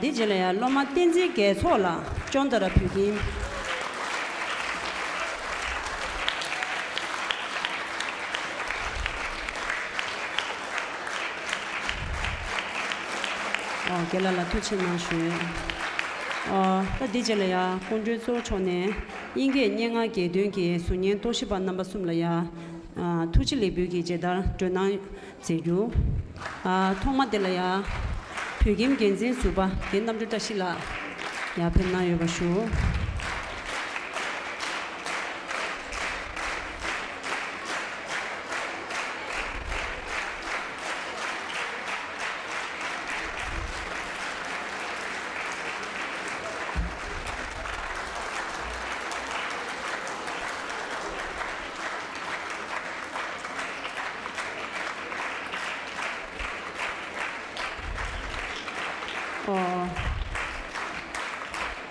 dijele loma Tenzin Gatsok la chondara phu kim gela la tu chen na shu ta dijele ya konju so chone inge nyenga ge dön ge sunyen to shi ban number sum la ya tu chi le bu ge je da jona je ju thoma de la ya phu kim genjin su ba gen nam ju ta shi la ya phen na yo ba shu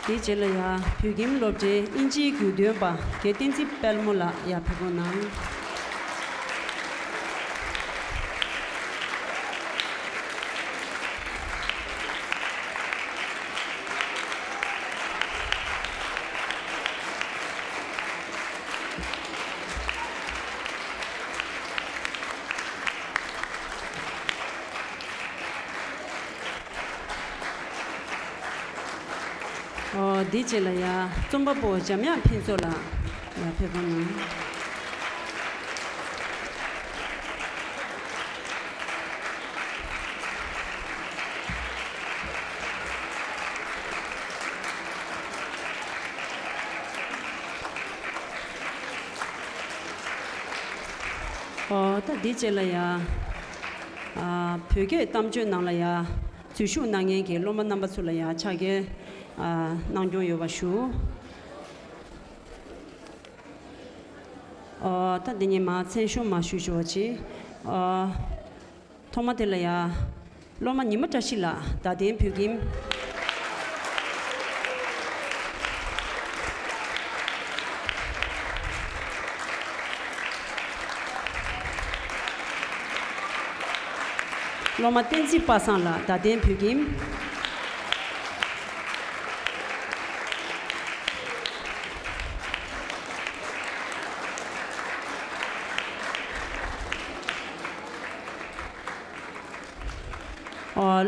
thế chế là ya phu kim lop je inji gu de ba ke Tenzin pelmola ya phu na thế chế là ya trong bao bộ chấm nhá pin số là ya phe con nó ta thế chế là ya phe cái tâm chuyện năng là ya chủ số năng nghe cái loma number số là ya cha cái nang jo yo ba shu ta de ni ma chen shu ma shu jo chi thoma de la ya lo ma ni ma ta shi la ta den phu kim lo ma Tenzin pa sang la ta den phu kim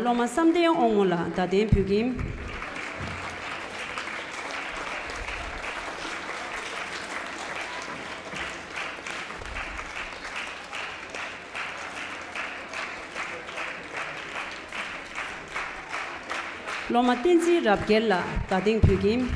loma samde ong la ta den phu kim loma Tenzin rap gel la ta den phu kim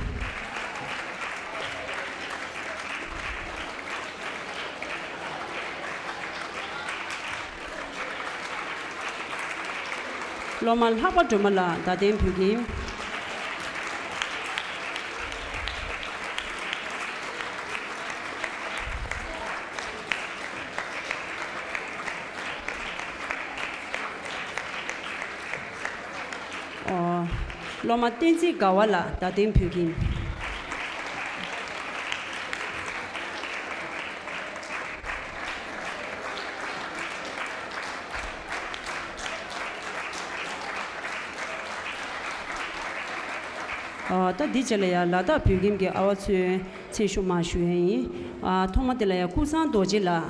lomal hapa dumala ta den phu kim Loma Tenzin Gawala Dating Pugin. Ta dijalaya lada pugim ge awatsu cheshu ma shuyi thoma delaya kusan dojila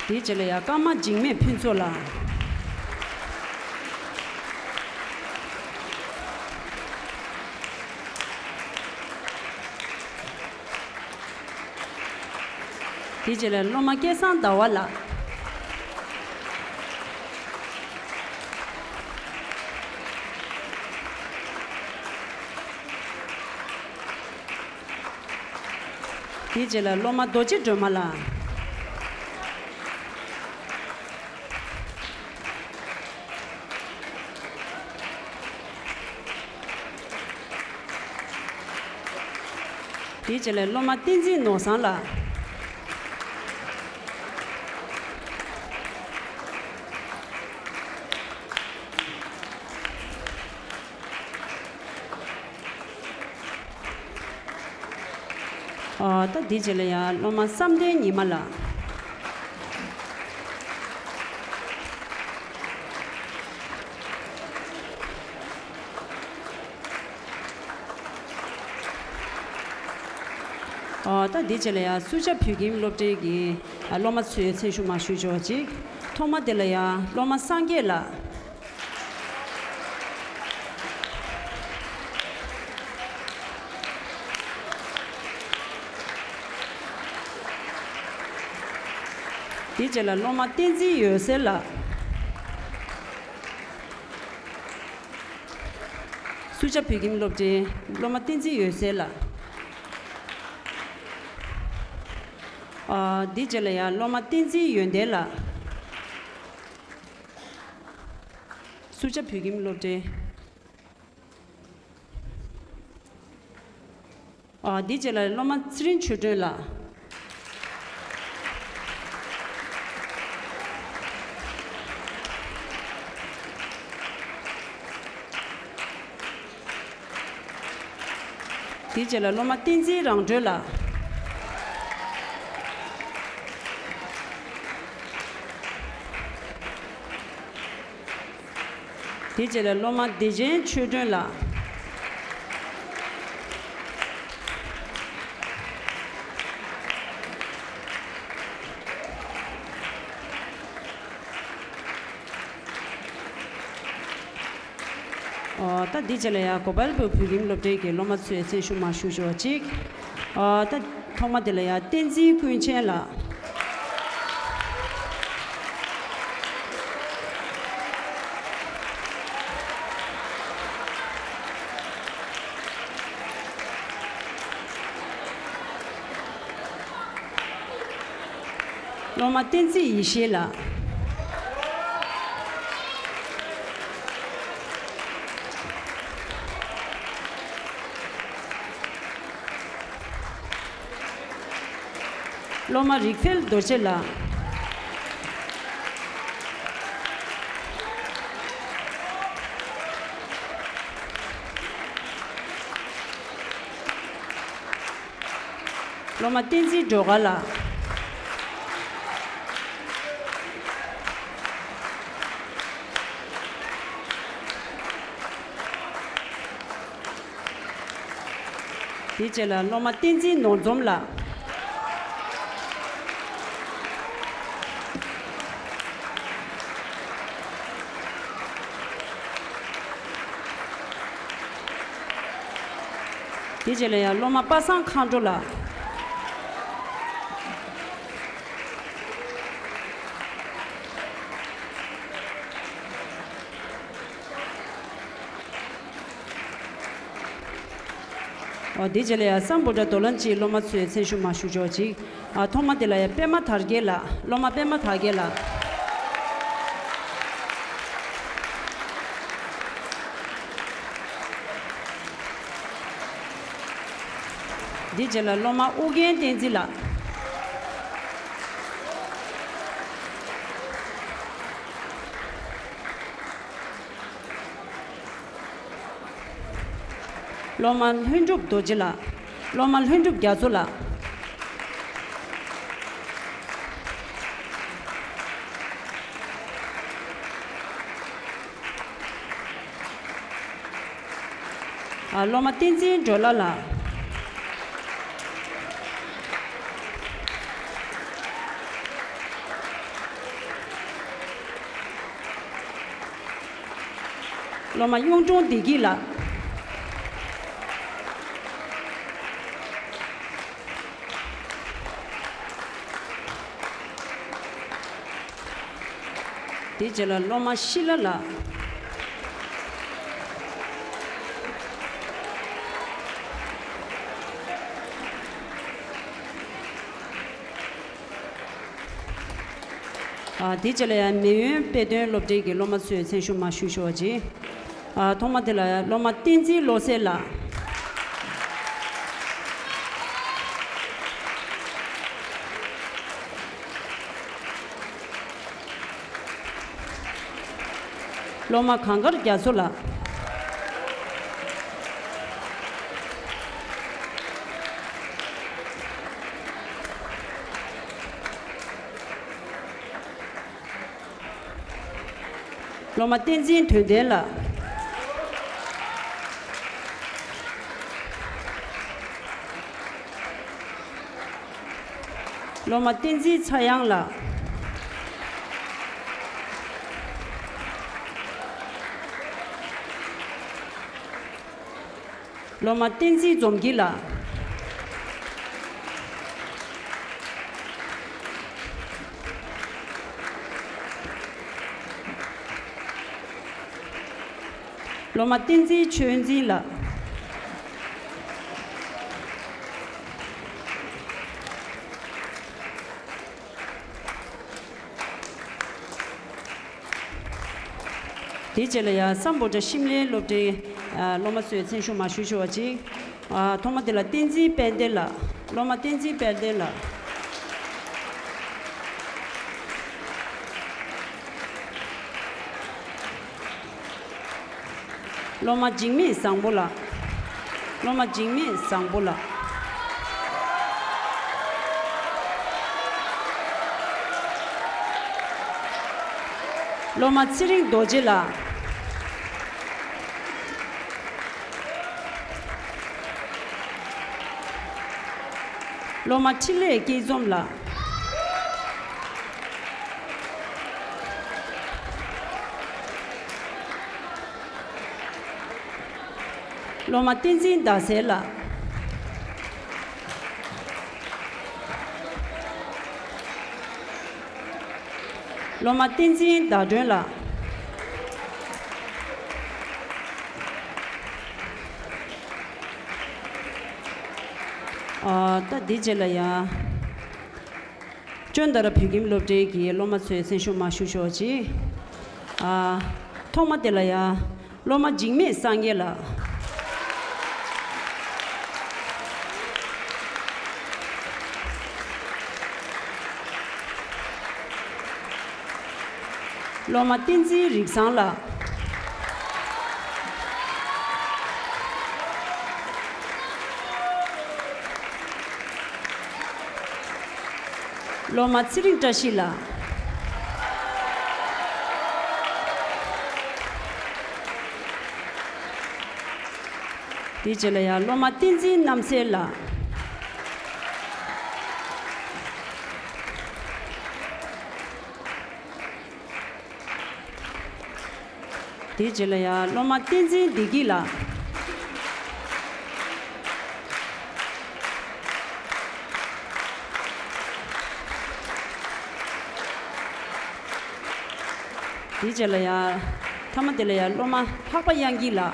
dijalaya kama jingme phunsola Dijela loma kesan dawala Dijela loma doji domala Dijela loma Tenzin no sanla ta dijalaya loma samde nimala ta dijalaya suja phugim lopte gi loma suye cheshu ma shujoji thoma delaya loma sangela Dijela loma Tenzin yosela Suja pigim lopje loma Tenzin yosela Dijela ya loma Tenzin yondela Suja pigim lopje Dijela loma Tsrin chudela Dijela loma Tenzin rangjola Dijela loma Denen chudela ta dijalaya kobal bu phugim lopte ke loma sue se shu ma shu jo chik ta thoma delaya Tenzin kunchela loma Tenzin yishela Loma Rikfel Dorchela Loma Tenzin Dogala Dijela loma Tenzin Nonzomla Dijela loma Pasang Khandola Dijela samboda dolanchi loma sue senshu ma shujoji thoma delaya pema thargela loma pema thagela Dijela loma ugen tenzila Loman Hundrup Dojila, Loman Hundrup Gazula. Loma Tenzin Jolala. Loma Yongzhong Digila. Dijala Loma Shilala. Dijala Miyun Pedun Lobdegi Loma Sue Senshu Mashu Shoji. Tomatela Loma Tenzin Losela. Loma Kangar Gazula. Loma Tenzin Tudela. Loma Tenzin Chayangla. Loma Tenzin Zomgila. Loma Tenzin Chunzila. Dijala Samboja Shimle Lobde Loma Sue Senshu Mashu Shoji. Tomatela Tenzin Pendela. Loma Tenzin Pendela. Loma Jingmi Sangbola. Loma Jingmi Sangbola. Loma Tsiring Dojela. Loma Chile Kizomla. Loma Tenzin Dasela. Loma Tenzin Dadrela. Ta dijela ya. Chondara Pigim Lobde ki Loma Sue Senshu Mashu Shoji. Toma de la ya. Loma Jingme Sangela. Loma Tenzin Riksangla. Loma Tsiring Tashila. Dijala ya Loma Tenzin Namsela. Dijala ya Loma Tenzin Digila. Dijala ya Tamadela ya Loma Hakpa Yangila.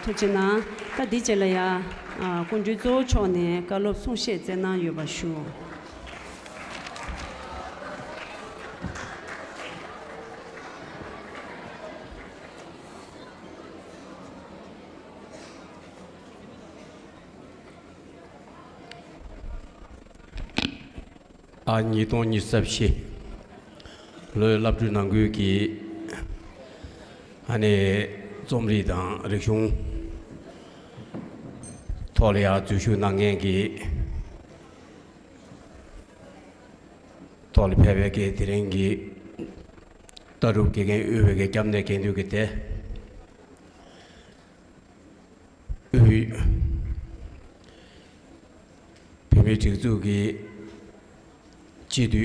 Tujina ta dijala ya kunju zo chone kalop sungshe zena yobashu. 니동 니섭시 로 랍주 난구기 아니 좀리당 릭숑 토리아 주슈 난겐기 토리 페베게 디랭기 따루게게 의외게 겸내 견두게 의 비밀직주기 지도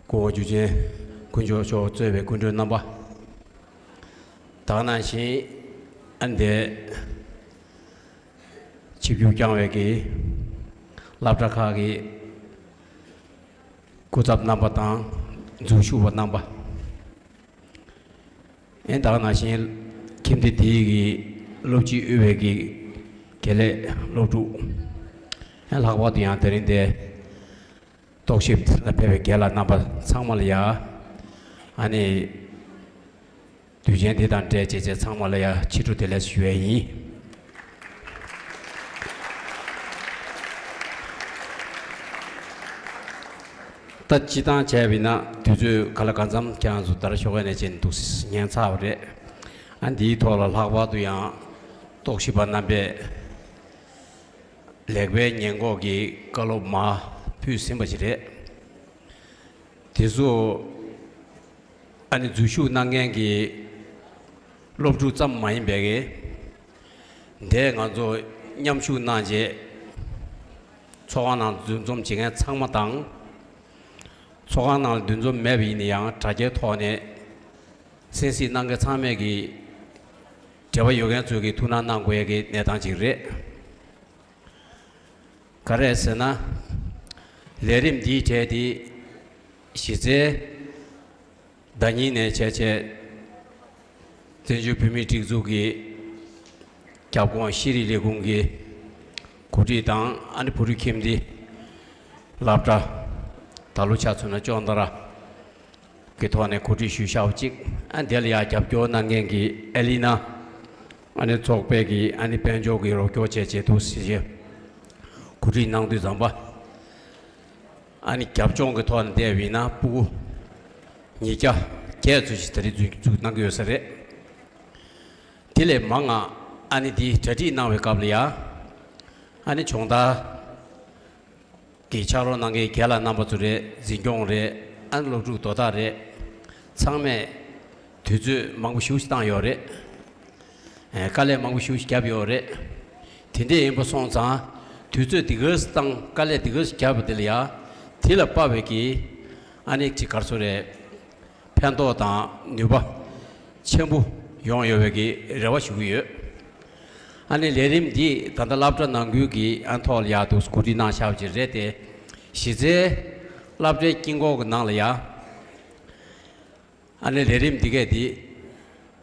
고주제 군조쇼最为 군조 넘버 당난시 안데 집유장외기 랍다카기 고잡 넘버당 주슈버 넘버 엔당난시 김디디기 로지 의외기 결례 로주 할라와디안 데린데 독십 라페베 결라 넘버 상말이야 아니 두젠데단데 제제 상말이야 치료될 수행이 따지단 제비나 두주 갈라간잠 캬안수 따라 쇼가네 진 두스 냥차오레 안디 토라 라와도야 독시반 남베 레베 냥고기 걸로마 퓨심바지레 디조 아니 주슈 난겐기 롭주 짬 많이 베게 내가저 냠슈 나제 초가나 좀 지게 창마당 초가나 좀 매비니양 자제 토네 센시 난게 참매기 저와 요견 쪽이 두난 난고에게 내당지레 그래서나 레림 디제디 시제 다니네 제제 전주 비밀직 쪽이 갸고원 시리리 공기 고리당 아니 부리킴디 랍다 달루차츠나 존다라 그토안에 고리 슈샤우직 안델리아 잡교 난겐기 엘리나 아니 쪽배기 아니 벤조기로 교체제 도시제 구리 낭도 잠바 아니 갑종 그 토안 대위나 부고 니자 개주시들이 주난 거여서래 딜레 망아 아니 디 저지 나we 갑리아 아니 총다 기차로 난게 개라 남버들의 진경래 안로주 도다래 상매 뒤주 망고 쉬우시당 요래 깔레 망고 쉬우시 갸비오래 딘데 임보 송자 뒤주 디거스당 깔레 디거스 갸브들이야 딜라 빠베기 아니 지가르소래 편도다 뉴바 첨부 용여베기 레와시구여 아니 레림디 단달랍자 난규기 안톨야도 스쿠디나 샤우지레데 시제 랍제 킹고가 나려야 아니 레림디게디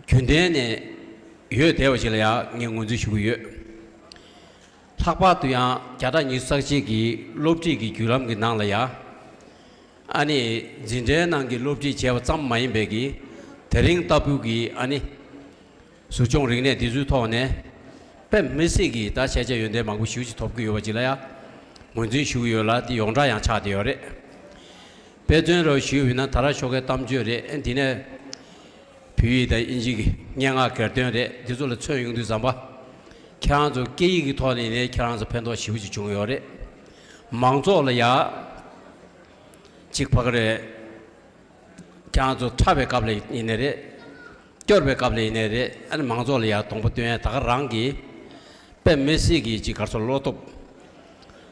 균대네 여 대어질야 닝운주시구여 학바도야 자다 니삭지기 롭지기 규람기 나려야 아니 진제난기 롭지 제와 짬 많이 베기 대링 따부기 아니 수종링네 디주토네 뱀 메시기 다 제제 연대 망고 쉬우지 톱고 요지라야 문제 쉬우요라 디 용자양 차디요레 배전로 쉬우나 다라 쇼게 땀주요레 엔디네 비위의 인지기 냥아 결정데 디졸 처용도 잠바 캬안조 게이기 토니네 캬안조 펜도 쉬우지 중요요레 망조라야 직파그레 캬안조 차베 갑레 이네레 겨베 갑레 이네레 아니 망조라야 동부도에 다가랑기 메시기 지가서 로또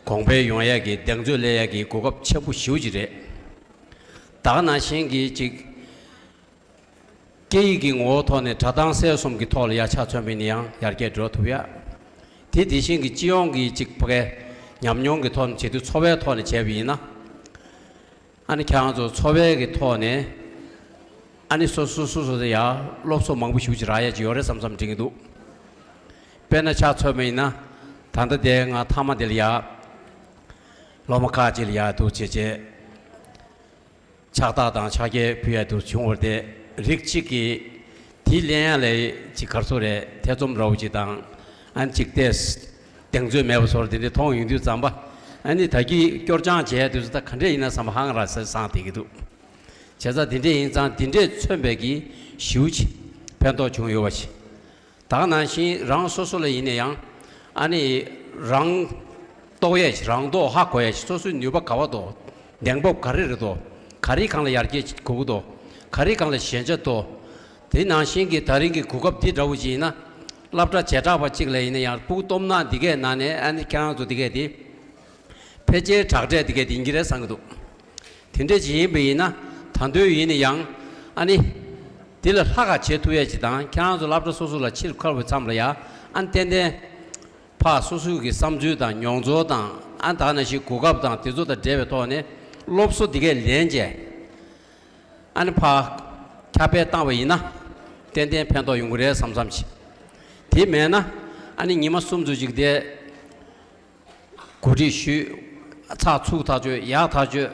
공배 용야기 땡줄래야기 고급 체부 쉬우지래 다나신기 지 게이기 오토네 자당세 숨기 토리아 차천민이양 얇게 들어두야 디디신기 지용기 직북에 냠용기 톤 제도 초배 톤의 제비나 아니 강조 초배기 톤에 아니 소수수수야 롭소 망부 쉬우지라야지 요래 삼삼ting이도 베나차 처음이나 단다대가 타마들이야 로마카질이야 도체제 차다당 차게 비에도 중월대 릭치기 딜레야레 지가르소레 대좀 라우지당 안직데스 땡주 매부소르데 통용도 잠바 아니 다기 교장 제도다 컨데 이나 삼항라서 상대기도 제가 딘데 인장 딘데 천백이 쉬우지 편도 중요하지 다난시 랑 소소를 이내양 아니 랑 또에 랑도 하고에 소수 뉴바 가와도 냉법 가리르도 가리 강의 야르게 고고도 가리 강의 현저도 대난신기 다른게 국업 뒤라우지나 랍다 제자바 찍래이네 야 부dom나 디게 나네 아니 캬도 디게디 폐제 작제 디게 딩기레 상도 딘데 지베이나 단도이네 양 아니 딜 하가 제투에지당 캬도 랍다 소소라 칠컬 참라야 안텐데 파 소수기 삼주당 용조당 안다나시 국업당 대조다 제베토네 롭소 디게 렌제 아니 파 캬베 땅웨이나 덴덴 편도 용구레 삼삼치 디메나 아니 니마 숨주직데 고리슈 차추타주 야타주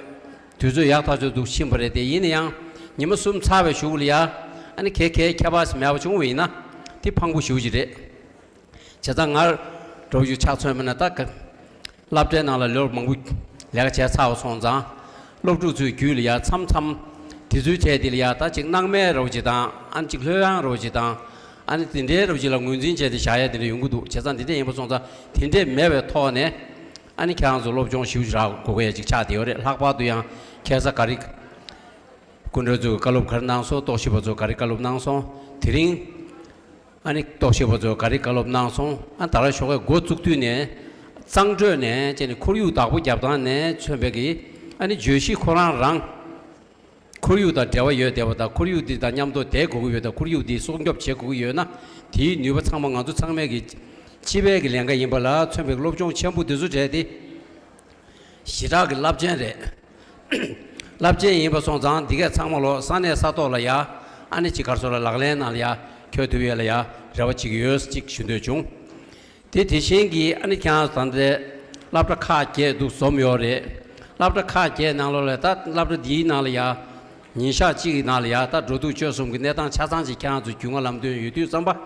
두주 야타주도 심벌에데 이내양 니마 숨 차베 슈울이야 아니 케케 캬바스 매우중웨이나 디 방구 슈지레 자장알 로주 차츠면나 딱 랍데나라 로 망부 내가 제 차오 손자 로주주 규리야 참참 디주제딜이야 따직 낭매 로지다 안직 hö양 로지다 아니 딘데 로지라 문진제디 샤야디 용구도 제산 딘데 임보 손자 딘데 매베 토네 아니 캬앙조 로종 시우지라 고고에 직 차디오레 학바도양 계사가리 군르주 칼롭 카르낭소 도시보조 가리 칼롭낭소 드링 아니 도시보조 가리 칼롭낭소 안 따라 쇼가 고축드네 장저네 제니 코리우다고 잡다네 처벽이 아니 주시 코란랑 코리우다 대와여 대보다 코리우디다 냠도 대고고여다 코리우디 송겹 제고고여나 디 뉴버 창망가도 창맥이 집에게 랭가 임발라 처벽 롭종 전부 되주제디 시작 랍젠레 랍제 임바 송장 디게 창망로 산에 사도라야 아니 지가르소라 라글레나야 교도위라야 저와치기여스 직 슌데중 디 디신기 아니 캬산데 랍다 카게 두 소묘레 랍다 카게 나로레다 랍다 디나리야 니샤 지기 나리야 다 조도 쵸숨기 내당 차상지 캬즈 중얼람도 유튜브 삼바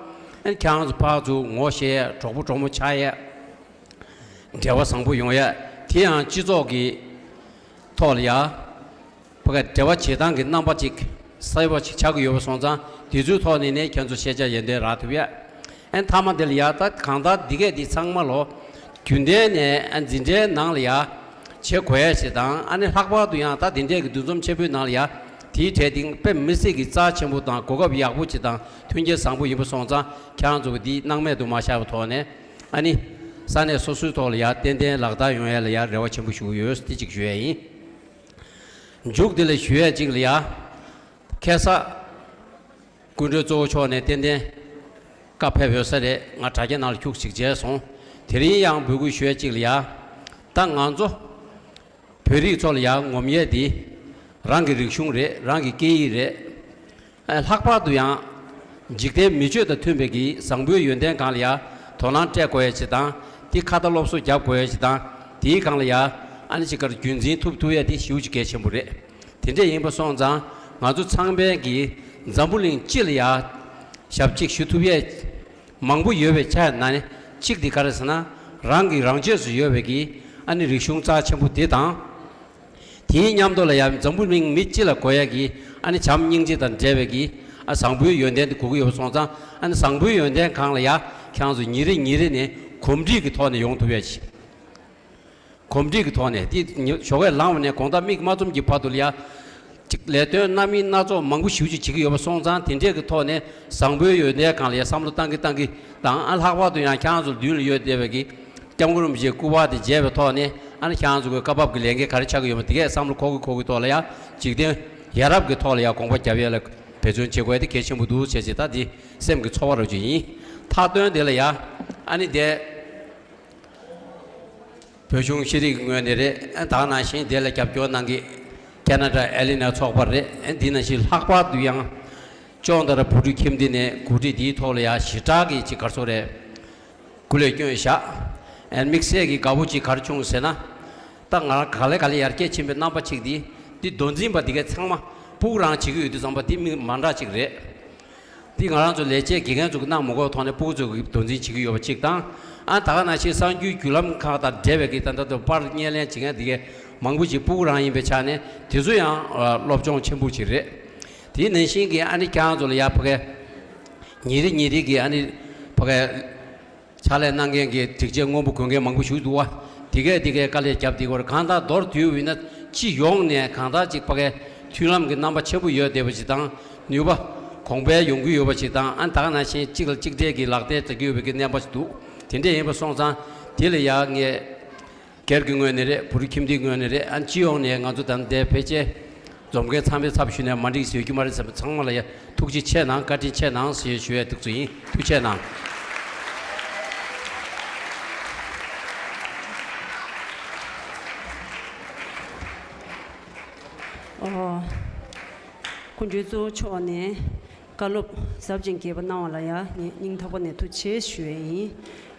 엔 캬즈 파주 모셰 조부 조무 차에 대화 상부 용에 티안 지조기 토리아 버가 대화 제단기 남바직 사이버직 차고 요소 손자 디주토니네 견주 세자 연대 라트비아 엔 타마델리아 다 칸다 디게 디상말로 균데네 안 진제 나리아 제고에 세당 아니 학바도야 다 딘데 두좀 제부 나리아 디 제딩 배 미세기 자 전부다 고급 약부지당 튼제 상부 이부 송자 캬랑주디 낭매도 마샤부토네 아니 산에 소수토리아 덴덴 락다 용야리아 레와 전부 슈요스 디직 슈에이 죽들의 슈에 직리아 캐사 군저조초네 덴덴 카페벼서레 nga taje nal kyuk sikje son teri yang bugu 슈에 직리아 땅 안조 베리 졸야 ngomye 랑기 릭슝레 랑기 게이레 학바도야 직대 미주의 튼백이 상부의 연대 강리야 도난 때고에 지당 디 카탈롭스 잡고에 지당 디 강리야 아니 지거 균진 톱투에 디 휴지게 첨부레 딘제 임보 송장 아주 창배기 잠불링 찔이야 샵직 슈투비에 망부 여베 차나네 직디 가르스나 랑기 랑제스 여베기 아니 릭슝자 첨부 대당 디냠돌라야 정부민 미치라 고야기 아니 잠닝지단 제베기 아 상부의 연대의 국의 소장 아니 상부의 연대 강라야 캬즈 니리네 곰지기 토네 용토야지 곰지기 토네 디 쇼게 라운네 공다믹 마좀 기파돌이야 레터 나미 나조 망부 쉬우지 지기 여보 송장 딘제기 토네 상부의 연대 강라야 삼로 땅기 당 알하와도야 캬즈 듀르 여대베기 정부름 이제 구바디 제베 토네 아니 캬즈고 까밥기 랭게 가르차고 요면되게 삼로 고기 돌아야 지금 야랍게 돌아야 공부 잡여라 배준 제고에 계신 모두 제제다디 샘그 초월을 주니 타도연들이야 아니 대 배중 시리 공연에 다나신 델레 cap교난기 캐나다 엘리나 초벌에 엔디나실 학바도양 존다라 부리 김디네 구디디 돌아야 시작이 지가소래 굴레교샤 엔 믹스에기 가부지 가르총세나 땅아 갈래 야르게 침베 남바치디 디 돈진바 디게 창마 부랑 지구 유도 잠바 디 만라 지그레 디 가랑조 레제 기간 주 나무고 돈에 부주 돈진 지구 요바 직당 안 다가나시 상규 규람 카다 데베기 단다도 발 녀래 지가 되게 망부지 부랑이 배차네 대소야 롭종 첨부지래 디 내신게 아니 강조를 야쁘게 니리게 아니 버게 잘해 난게 직접 공부 공개 망부 주도와 디게 깔래 잡디고 간다 돌 뒤위나 지용네 간다 직박에 튜람게 넘버 첨부 여 되버지당 뉴바 공부에 연구 여버지당 안 다가나시 찍을 찍대기 락대 저기베게 내버지도 근데 이번 송상 딜야게 결경원에 부리킴디원에 안 지용네 가도 단대 배제 좀게 참여 잡시네 만디 수기 말해서 정말이야 독지 체낭 같은 체낭 시슈에 독주인 투체낭 군주조 초네 갈롭 sabjin ke banaw la ya ning thabo ne tu che shue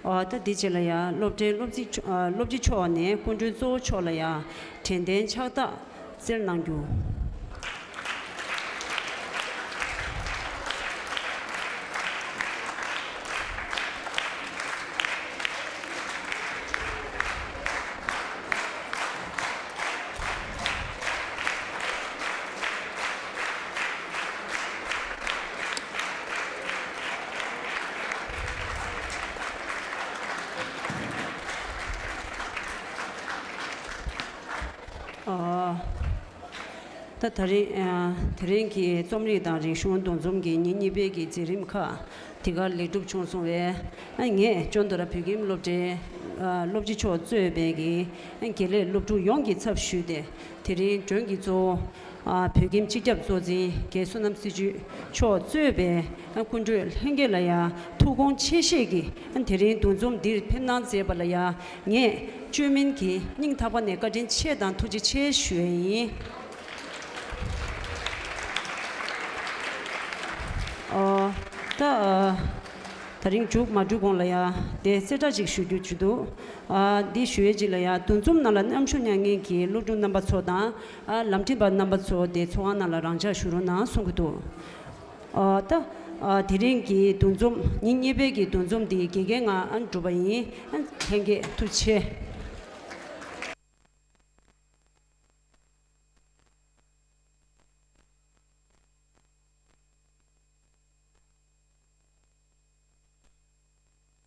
ta dijela ya lobji cho ne kunju zo cho la ya tenden cha da zel nang ju 다 다른기 좀리 다리 쇼운동 좀기 니니베기 지림카 디가 레둡 총송에 아니 존더라 비김 롭지 초 쯔베기 안게레 롭주 용기 첩슈데 데리 종기조 비김 직접 조지 개수남 시주 초 쯔베 군주 행게라야 투공 치시기 데리 돈좀 디 펜난제 발라야 예 주민기 닝타번에 거진 체단 투지 체슈이 다른 쪽 마주공라야 대 세자직 수주주도 디 수에질라야 돈좀 날란 암슈냥이 기 로준 넘버 4다 람티바 넘버 4대 초안나라 랑자 슈로나 송구도 디링기 돈좀 닝예베기 돈좀 디 기갱아 안 주바이 한 행게 투체